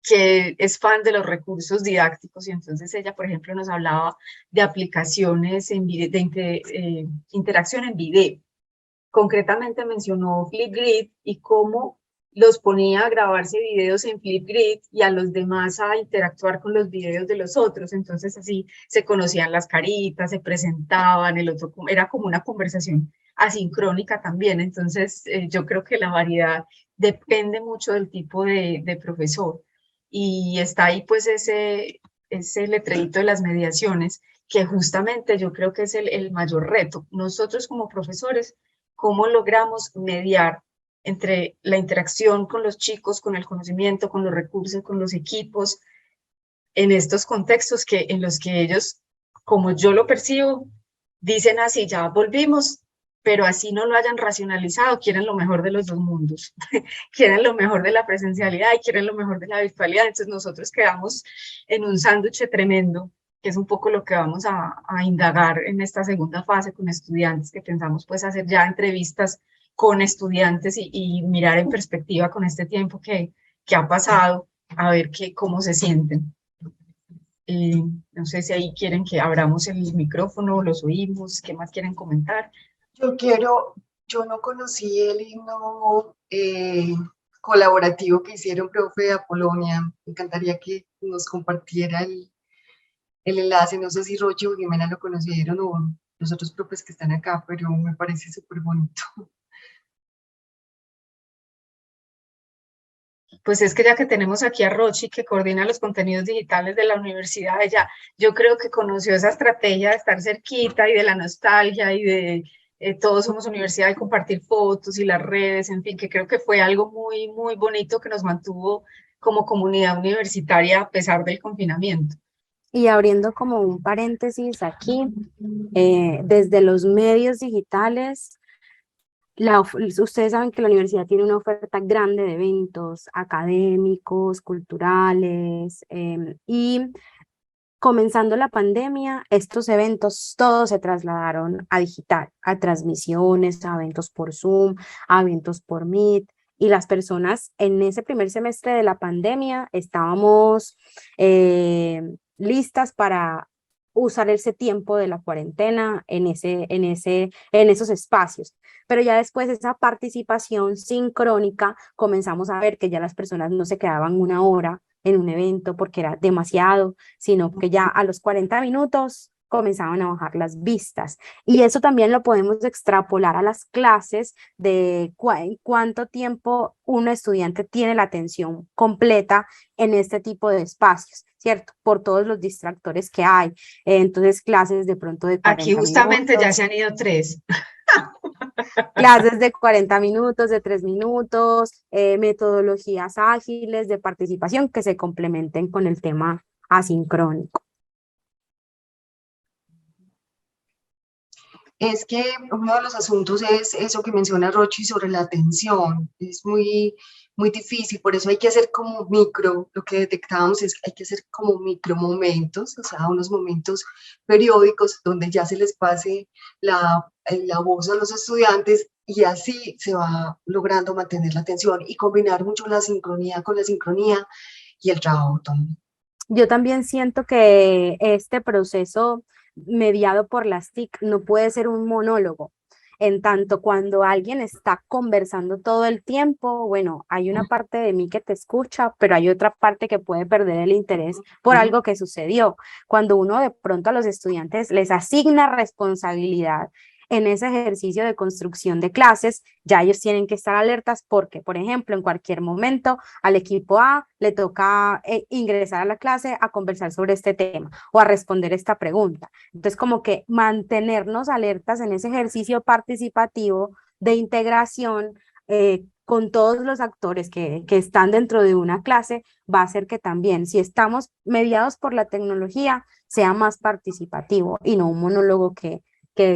Speaker 2: que es fan de los recursos didácticos y entonces ella, por ejemplo, nos hablaba de aplicaciones de interacción en video. Concretamente mencionó Flipgrid y cómo los ponía a grabarse videos en Flipgrid y a los demás a interactuar con los videos de los otros. Entonces así se conocían las caritas, se presentaban, el otro era como una conversación asincrónica también. Entonces yo creo que la variedad depende mucho del tipo de profesor. Y está ahí pues ese letrerito de las mediaciones, que justamente yo creo que es el mayor reto. Nosotros como profesores, ¿cómo logramos mediar entre la interacción con los chicos, con el conocimiento, con los recursos, con los equipos, en estos contextos en los que ellos, como yo lo percibo, dicen así, ya volvimos, pero así no lo hayan racionalizado, quieren lo mejor de los dos mundos, quieren lo mejor de la presencialidad y quieren lo mejor de la virtualidad, entonces nosotros quedamos en un sándwich tremendo, que es un poco lo que vamos a indagar en esta segunda fase con estudiantes, que pensamos pues hacer ya entrevistas con estudiantes y mirar en perspectiva con este tiempo que ha pasado, a ver cómo se sienten. No sé si ahí quieren que abramos el micrófono, los oímos, ¿qué más quieren comentar?
Speaker 4: Yo no conocí el himno colaborativo que hicieron, profe, de Apolonia. Me encantaría que nos compartiera el enlace. No sé si Roche o Jimena lo conocieron o los otros profes que están acá, pero me parece súper bonito.
Speaker 2: Pues es que ya que tenemos aquí a Rochi, que coordina los contenidos digitales de la universidad, ella, yo creo que conoció esa estrategia de estar cerquita y de la nostalgia y de todos somos universidad y compartir fotos y las redes, en fin, que creo que fue algo muy, muy bonito que nos mantuvo como comunidad universitaria a pesar del confinamiento.
Speaker 3: Y abriendo como un paréntesis aquí, desde los medios digitales, ustedes saben que la universidad tiene una oferta grande de eventos académicos, culturales, y comenzando la pandemia, estos eventos todos se trasladaron a digital, a transmisiones, a eventos por Zoom, a eventos por Meet. Y las personas en ese primer semestre de la pandemia estábamos listas para usar ese tiempo de la cuarentena en esos espacios. Pero ya después de esa participación sincrónica, comenzamos a ver que ya las personas no se quedaban una hora en un evento porque era demasiado, sino que ya a los 40 minutos comenzaban a bajar las vistas. Y eso también lo podemos extrapolar a las clases de en cuánto tiempo un estudiante tiene la atención completa en este tipo de espacios, ¿cierto? Por todos los distractores que hay. Entonces, clases de pronto de 40
Speaker 2: Aquí justamente
Speaker 3: minutos.
Speaker 2: ya se han ido 3.
Speaker 3: Clases de 40 minutos, de 3 minutos, metodologías ágiles de participación que se complementen con el tema asincrónico.
Speaker 4: Es que uno de los asuntos es eso que menciona Rochi sobre la atención. Es muy, muy difícil, por eso hay que hacer como lo que detectábamos es que hay que hacer como micro momentos, o sea, unos momentos periódicos donde ya se les pase la voz a los estudiantes y así se va logrando mantener la atención y combinar mucho la sincronía con la sincronía y el trabajo autónomo.
Speaker 3: Yo también siento que este proceso mediado por las TIC no puede ser un monólogo. En tanto, cuando alguien está conversando todo el tiempo, bueno, hay una parte de mí que te escucha, pero hay otra parte que puede perder el interés por algo que sucedió. Cuando uno de pronto a los estudiantes les asigna responsabilidad en ese ejercicio de construcción de clases, ya ellos tienen que estar alertas porque, por ejemplo, en cualquier momento al equipo A le toca ingresar a la clase a conversar sobre este tema o a responder esta pregunta. Entonces, como que mantenernos alertas en ese ejercicio participativo de integración con todos los actores que están dentro de una clase va a hacer que también, si estamos mediados por la tecnología, sea más participativo y no un monólogo que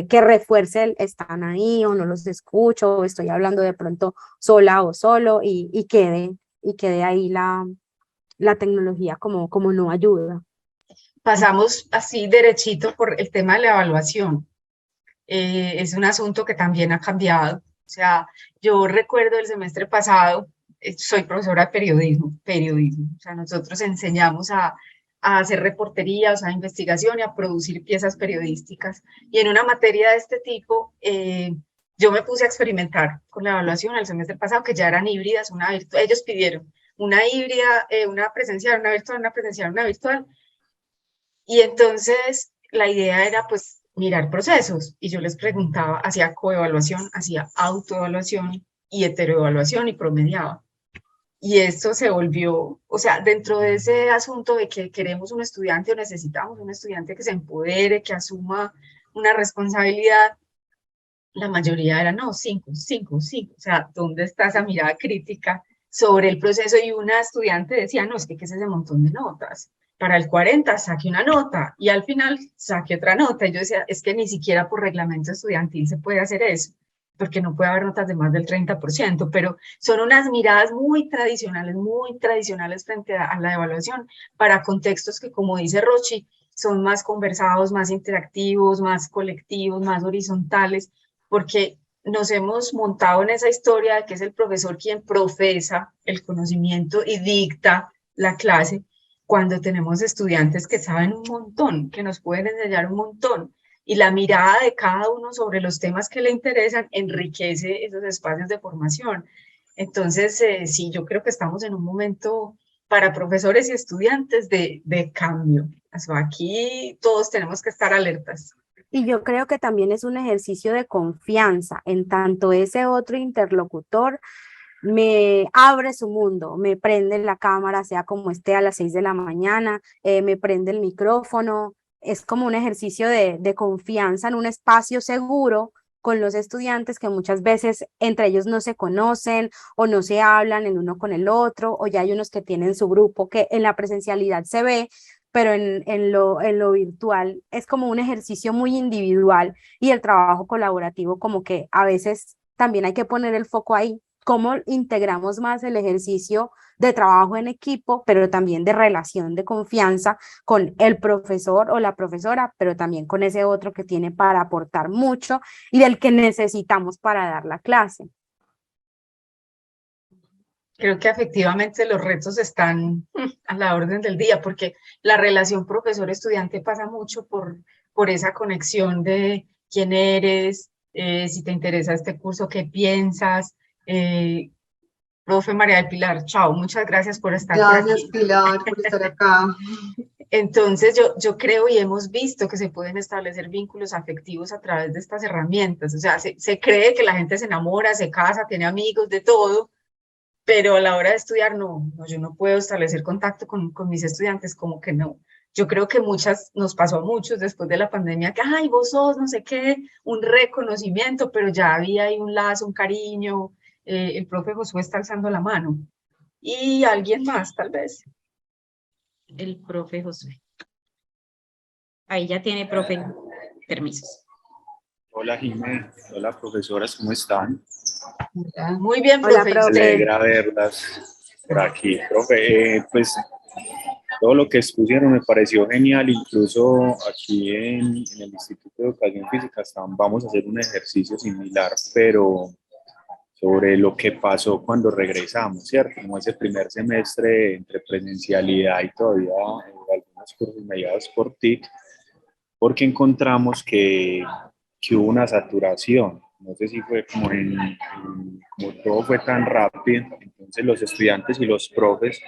Speaker 3: que refuerce el están ahí o no los escucho o estoy hablando de pronto sola o solo y quede ahí la tecnología como no ayuda.
Speaker 2: Pasamos así derechito por el tema de la evaluación. Es un asunto que también ha cambiado. O sea, yo recuerdo el semestre pasado, soy profesora de periodismo. O sea, nosotros enseñamos a hacer reportería, o sea, investigación y a producir piezas periodísticas. Y en una materia de este tipo, yo me puse a experimentar con la evaluación el semestre pasado, que ya eran híbridas, una virtual. Ellos pidieron una híbrida, una presencial, una virtual, una presencial, una virtual. Y entonces la idea era pues mirar procesos y yo les preguntaba, hacía coevaluación, hacía autoevaluación y heteroevaluación y promediaba. Y esto se volvió, o sea, dentro de ese asunto de que queremos un estudiante o necesitamos un estudiante que se empodere, que asuma una responsabilidad, la mayoría era no, 5, 5, 5. O sea, ¿dónde está esa mirada crítica sobre el proceso? Y una estudiante decía, no, es que ¿qué es ese montón de notas? Para el 40 saque una nota y al final saque otra nota. Y yo decía, es que ni siquiera por reglamento estudiantil se puede hacer eso, porque no puede haber notas de más del 30%, pero son unas miradas muy tradicionales frente a la evaluación para contextos que, como dice Rochi, son más conversados, más interactivos, más colectivos, más horizontales, porque nos hemos montado en esa historia de que es el profesor quien profesa el conocimiento y dicta la clase, cuando tenemos estudiantes que saben un montón, que nos pueden enseñar un montón, y la mirada de cada uno sobre los temas que le interesan enriquece esos espacios de formación. Entonces, sí, yo creo que estamos en un momento para profesores y estudiantes de cambio. O sea, aquí todos tenemos que estar alertas.
Speaker 3: Y yo creo que también es un ejercicio de confianza en tanto ese otro interlocutor me abre su mundo, me prende la cámara, sea como esté a las 6 de la mañana, me prende el micrófono. Es como un ejercicio de confianza en un espacio seguro con los estudiantes que muchas veces entre ellos no se conocen o no se hablan el uno con el otro, o ya hay unos que tienen su grupo que en la presencialidad se ve, pero en lo virtual es como un ejercicio muy individual y el trabajo colaborativo como que a veces también hay que poner el foco ahí, cómo integramos más el ejercicio de trabajo en equipo, pero también de relación de confianza con el profesor o la profesora, pero también con ese otro que tiene para aportar mucho y del que necesitamos para dar la clase.
Speaker 2: Creo que efectivamente los retos están a la orden del día, porque la relación profesor-estudiante pasa mucho por esa conexión de quién eres, si te interesa este curso, qué piensas. Profe María del Pilar, chao, muchas gracias por estar por
Speaker 4: Gracias,
Speaker 2: aquí.
Speaker 4: Pilar, por estar acá.
Speaker 2: Entonces yo creo y hemos visto que se pueden establecer vínculos afectivos a través de estas herramientas. O sea, se cree que la gente se enamora, se casa, tiene amigos, de todo, pero a la hora de estudiar no, yo no puedo establecer contacto con mis estudiantes, como que no. Yo creo que nos pasó a muchos después de la pandemia que, ay, vos sos no sé qué, un reconocimiento, pero ya había ahí un lazo, un cariño, el profe Josué está alzando la mano, y alguien más tal vez.
Speaker 1: El profe Josué. Ahí ya tiene, profe, permisos.
Speaker 5: Hola Jimé, hola profesoras, ¿cómo están?
Speaker 2: Muy bien,
Speaker 3: Hola,
Speaker 2: profe.
Speaker 5: Me
Speaker 3: profe.
Speaker 5: alegra verlas por aquí, profe. Pues todo lo que expusieron me pareció genial, incluso aquí en el Instituto de Educación Física vamos a hacer un ejercicio similar, pero sobre lo que pasó cuando regresamos, ¿cierto? Como ese primer semestre entre presencialidad y todavía algunos cursos mediados por TIC, porque encontramos que hubo una saturación. No sé si fue como todo fue tan rápido, entonces los estudiantes y los profes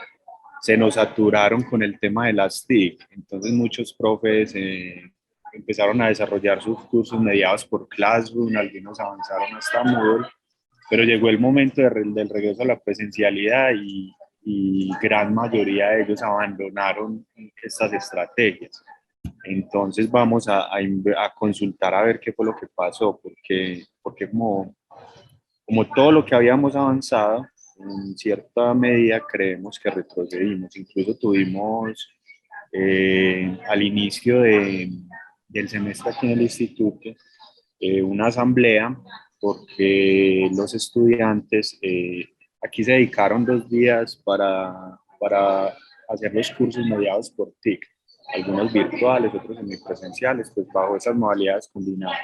Speaker 5: se nos saturaron con el tema de las TIC. Entonces muchos profes empezaron a desarrollar sus cursos mediados por Classroom, algunos avanzaron hasta Moodle, pero llegó el momento del regreso a la presencialidad y gran mayoría de ellos abandonaron estas estrategias. Entonces vamos a consultar a ver qué fue lo que pasó, porque como todo lo que habíamos avanzado, en cierta medida creemos que retrocedimos. Incluso tuvimos al inicio del semestre aquí en el instituto, una asamblea porque los estudiantes aquí se dedicaron 2 días para hacer los cursos mediados por TIC, algunos virtuales, otros semipresenciales, pues bajo esas modalidades combinadas.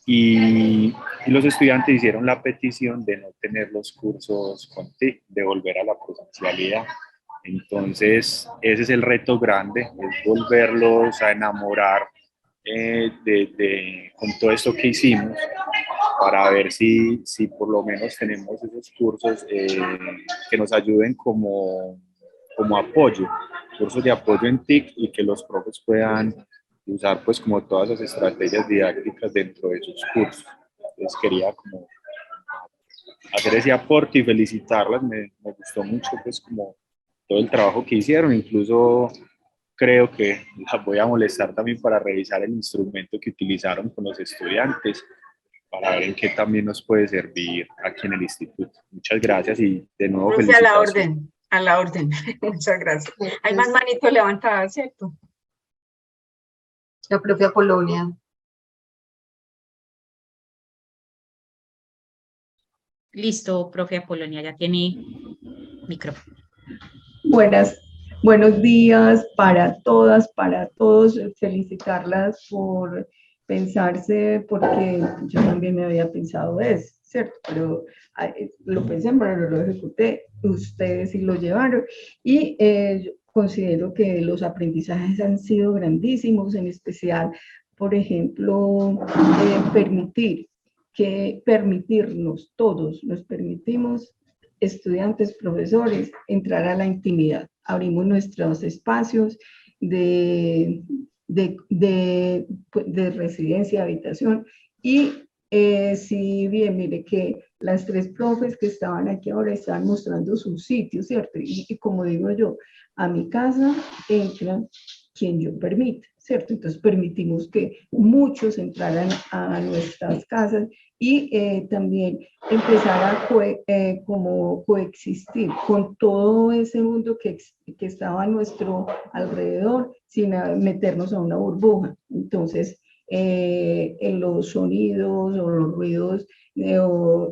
Speaker 5: Y los estudiantes hicieron la petición de no tener los cursos con TIC, de volver a la presencialidad. Entonces, ese es el reto grande, es volverlos a enamorar con todo esto que hicimos, para ver si por lo menos tenemos esos cursos que nos ayuden como apoyo, cursos de apoyo en TIC, y que los profes puedan usar pues como todas las estrategias didácticas dentro de sus cursos. Entonces quería como hacer ese aporte y felicitarlas, me gustó mucho pues como todo el trabajo que hicieron, incluso creo que las voy a molestar también para revisar el instrumento que utilizaron con los estudiantes, para ver en qué también nos puede servir aquí en el instituto. Muchas gracias y de nuevo
Speaker 2: Profe,
Speaker 5: felicitaciones.
Speaker 2: a la orden. Muchas gracias. Hay más manitos levantadas, ¿cierto?
Speaker 4: La propia Polonia.
Speaker 1: Listo, profe Apolonia, ya tiene micrófono.
Speaker 6: Buenos días para todas, para todos. Felicitarlas por pensarse, porque yo también me había pensado eso, ¿cierto? Pero lo pensé, pero no lo ejecuté. Ustedes sí lo llevaron. Y yo considero que los aprendizajes han sido grandísimos, en especial, por ejemplo, permitirnos, todos nos permitimos, estudiantes, profesores, entrar a la intimidad. Abrimos nuestros espacios de residencia, habitación, y si bien, mire que las 3 profes que estaban aquí ahora están mostrando su sitio, ¿cierto? Y como digo yo, a mi casa entra quien yo permita, ¿cierto? Entonces permitimos que muchos entraran a nuestras casas, y también empezar a como coexistir con todo ese mundo que estaba a nuestro alrededor, sin meternos a una burbuja. Entonces, en los sonidos o los ruidos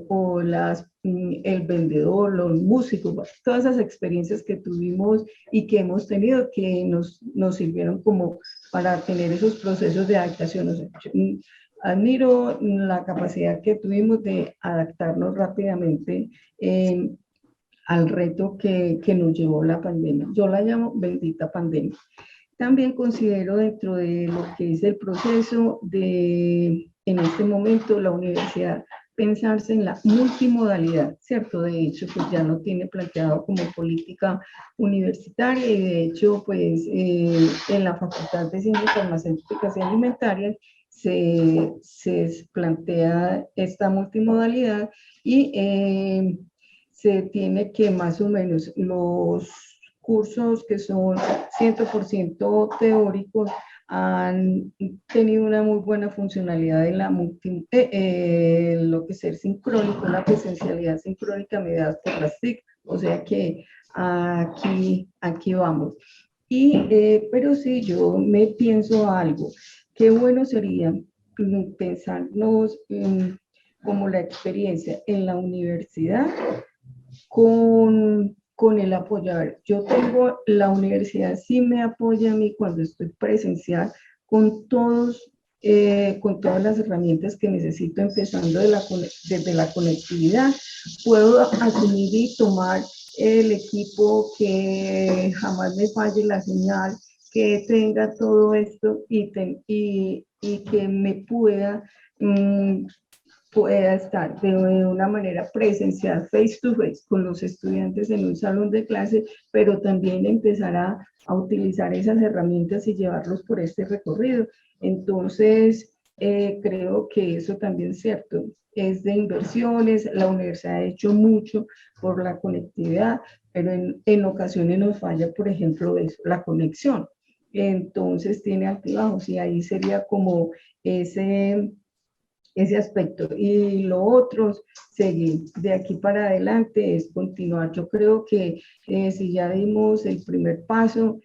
Speaker 6: o el vendedor, los músicos, todas esas experiencias que tuvimos y que hemos tenido, que nos sirvieron como para tener esos procesos de adaptación. O sea, admiro la capacidad que tuvimos de adaptarnos rápidamente al reto que nos llevó la pandemia. Yo la llamo bendita pandemia. También considero, dentro de lo que es el proceso en este momento, la universidad, pensarse en la multimodalidad, ¿cierto? De hecho, pues ya lo tiene planteado como política universitaria, y de hecho, pues en la Facultad de Ciencias Farmacéuticas y Alimentarias se plantea esta multimodalidad, y se tiene que más o menos los cursos que son 100% teóricos han tenido una muy buena funcionalidad en lo que es ser sincrónico, la presencialidad sincrónica mediada por las TIC, o sea que aquí vamos. Pero sí, yo me pienso algo, qué bueno sería pensarnos como la experiencia en la universidad con el apoyar. Yo tengo, la universidad sí me apoya a mí cuando estoy presencial con todas las herramientas que necesito, empezando desde la conectividad. Puedo asumir y tomar el equipo, que jamás me falle la señal, que tenga todo esto y que me pueda estar de una manera presencial, face to face, con los estudiantes en un salón de clase, pero también empezar a utilizar esas herramientas y llevarlos por este recorrido. Entonces, creo que eso también es cierto, es de inversiones. La universidad ha hecho mucho por la conectividad, pero en ocasiones nos falla, por ejemplo, la conexión. Entonces, tiene altibajos, y ahí sería como ese aspecto. Y lo otro, seguir de aquí para adelante, es continuar. Yo creo que si ya dimos el primer paso,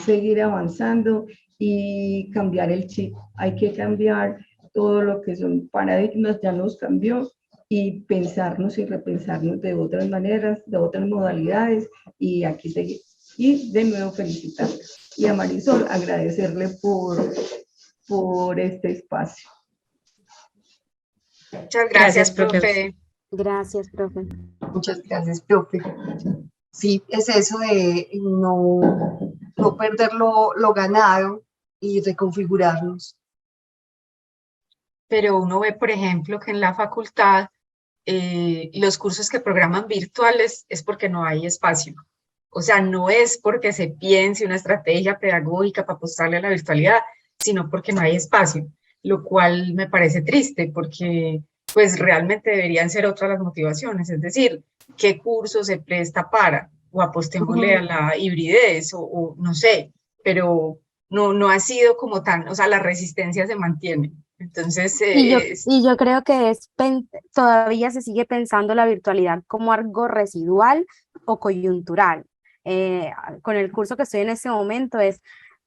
Speaker 6: seguir avanzando y cambiar el chip. Hay que cambiar todo lo que son paradigmas ya nos cambió, y pensarnos y repensarnos de otras maneras, de otras modalidades, y aquí seguir. Y de nuevo felicitarla. Y a Marisol agradecerle por este espacio.
Speaker 2: Muchas
Speaker 1: Gracias,
Speaker 2: gracias,
Speaker 1: profe.
Speaker 2: profe.
Speaker 3: Gracias, profe.
Speaker 4: Muchas gracias, profe. Sí, es eso de no perder lo ganado y reconfigurarnos.
Speaker 2: Pero uno ve, por ejemplo, que en la facultad los cursos que programan virtuales es porque no hay espacio. O sea, no es porque se piense una estrategia pedagógica para apostarle a la virtualidad, sino porque no hay espacio, lo cual me parece triste porque pues realmente deberían ser otras las motivaciones, es decir, qué curso se presta para, o apostémosle a la hibridez, o no sé, pero no ha sido como tan, o sea, la resistencia se mantiene. Entonces,
Speaker 3: Y yo creo que todavía se sigue pensando la virtualidad como algo residual o coyuntural. Con el curso que estoy en este momento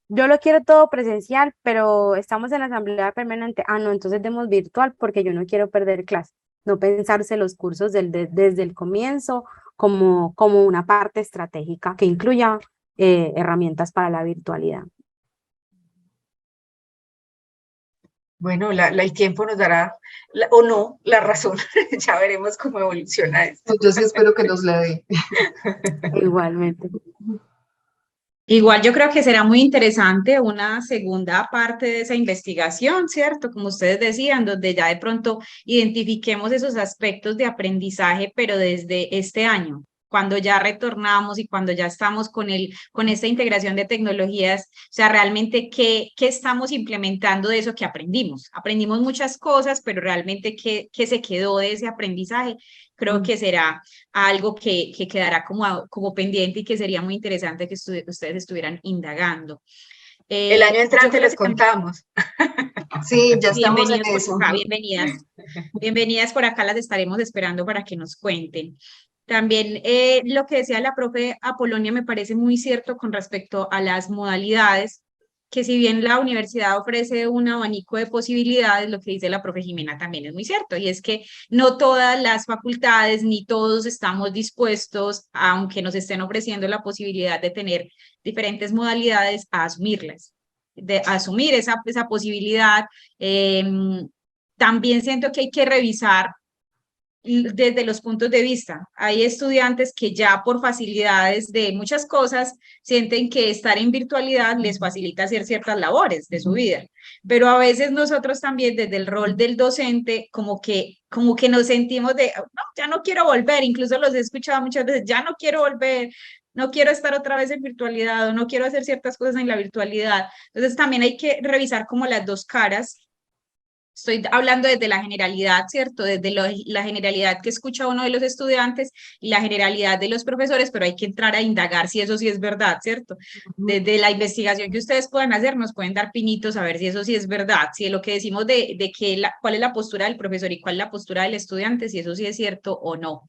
Speaker 3: yo lo quiero todo presencial, pero estamos en la asamblea permanente. Ah, no, entonces demos virtual porque yo no quiero perder clase. No pensarse los cursos desde el comienzo como una parte estratégica que incluya herramientas para la virtualidad.
Speaker 2: bueno, el tiempo nos dará, o no, la razón. Ya veremos cómo evoluciona esto.
Speaker 4: Yo sí espero que nos la dé.
Speaker 3: Igualmente.
Speaker 1: Igual yo creo que será muy interesante una segunda parte de esa investigación, ¿cierto? Como ustedes decían, donde ya de pronto identifiquemos esos aspectos de aprendizaje, pero desde este año, cuando ya retornamos y cuando ya estamos con esta integración de tecnologías, o sea, realmente qué estamos implementando de eso que aprendimos. Aprendimos muchas cosas, pero realmente qué se quedó de ese aprendizaje. Creo que será algo que quedará como pendiente y que sería muy interesante que ustedes estuvieran indagando.
Speaker 2: El año entrante les
Speaker 1: también,
Speaker 2: contamos.
Speaker 4: Sí, ya estamos en
Speaker 1: bienvenidos por
Speaker 4: eso.
Speaker 1: acá, bienvenidas. Bienvenidas por acá, las estaremos esperando para que nos cuenten. También lo que decía la profe Apolonia me parece muy cierto con respecto a las modalidades, que si bien la universidad ofrece un abanico de posibilidades, lo que dice la profe Jimena también es muy cierto, y es que no todas las facultades ni todos estamos dispuestos, aunque nos estén ofreciendo la posibilidad de tener diferentes modalidades, a asumirlas, de asumir esa posibilidad. También siento que hay que revisar desde los puntos de vista. Hay estudiantes que ya por facilidades de muchas cosas sienten que estar en virtualidad les facilita hacer ciertas labores de su vida, pero a veces nosotros también desde el rol del docente como que nos sentimos de, no, ya no quiero volver, incluso los he escuchado muchas veces, ya no quiero volver, no quiero estar otra vez en virtualidad o no quiero hacer ciertas cosas en la virtualidad. Entonces también hay que revisar como las dos caras. Estoy hablando desde la generalidad, ¿cierto? Desde la generalidad que escucha uno de los estudiantes y la generalidad de los profesores, pero hay que entrar a indagar si eso sí es verdad, ¿cierto? Desde la investigación que ustedes puedan hacer, nos pueden dar pinitos a ver si eso sí es verdad, si lo que decimos de cuál es la postura del profesor y cuál es la postura del estudiante, si eso sí es cierto o no.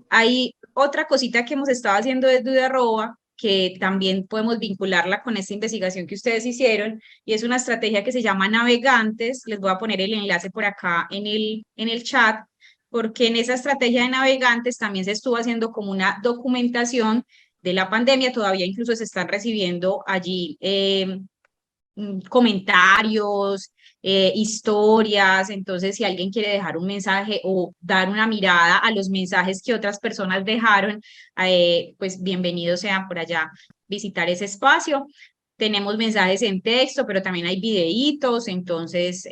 Speaker 1: Hay otra cosita que hemos estado haciendo desde UDARROA, que también podemos vincularla con esta investigación que ustedes hicieron, y es una estrategia que se llama Navegantes. Les voy a poner el enlace por acá en el chat, porque en esa estrategia de Navegantes también se estuvo haciendo como una documentación de la pandemia, todavía incluso se están recibiendo allí comentarios, historias. Entonces si alguien quiere dejar un mensaje o dar una mirada a los mensajes que otras personas dejaron, pues bienvenidos sean por allá visitar ese espacio. Tenemos mensajes en texto, pero también hay videitos, entonces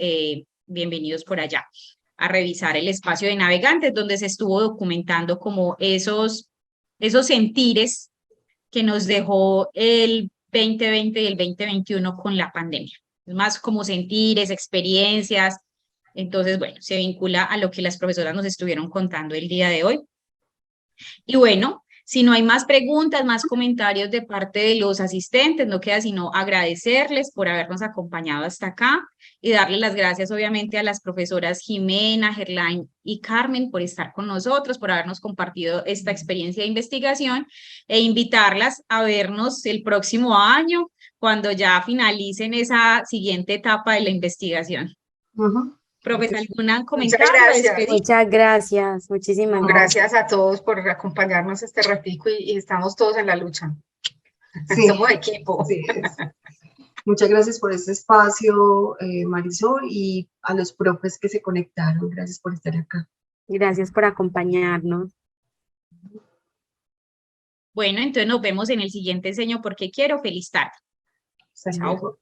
Speaker 1: bienvenidos por allá a revisar el espacio de Navegantes, donde se estuvo documentando como esos sentires que nos dejó el 2020 y el 2021 con la pandemia. Es más como sentires, experiencias. Entonces, bueno, se vincula a lo que las profesoras nos estuvieron contando el día de hoy. Y bueno, si no hay más preguntas, más comentarios de parte de los asistentes, no queda sino agradecerles por habernos acompañado hasta acá y darles las gracias obviamente a las profesoras Jimena, Gerlain y Carmen por estar con nosotros, por habernos compartido esta experiencia de investigación, e invitarlas a vernos el próximo año cuando ya finalicen esa siguiente etapa de la investigación.
Speaker 4: Ujú.
Speaker 1: Profes,
Speaker 4: Entonces,
Speaker 1: ¿alguna comentario?
Speaker 2: gracias.
Speaker 1: Despedir?
Speaker 3: Muchas gracias, muchísimas gracias.
Speaker 2: Gracias a todos por acompañarnos este ratico y estamos todos en la lucha.
Speaker 4: sí,
Speaker 2: Somos equipo.
Speaker 4: así es. Muchas gracias por este espacio, Marisol, y a los profes que se conectaron. Gracias por estar acá.
Speaker 3: Gracias por acompañarnos.
Speaker 1: Bueno, entonces nos vemos en el siguiente Enseño porque quiero. Feliz tarde.
Speaker 4: Hasta
Speaker 1: Chao.
Speaker 4: luego.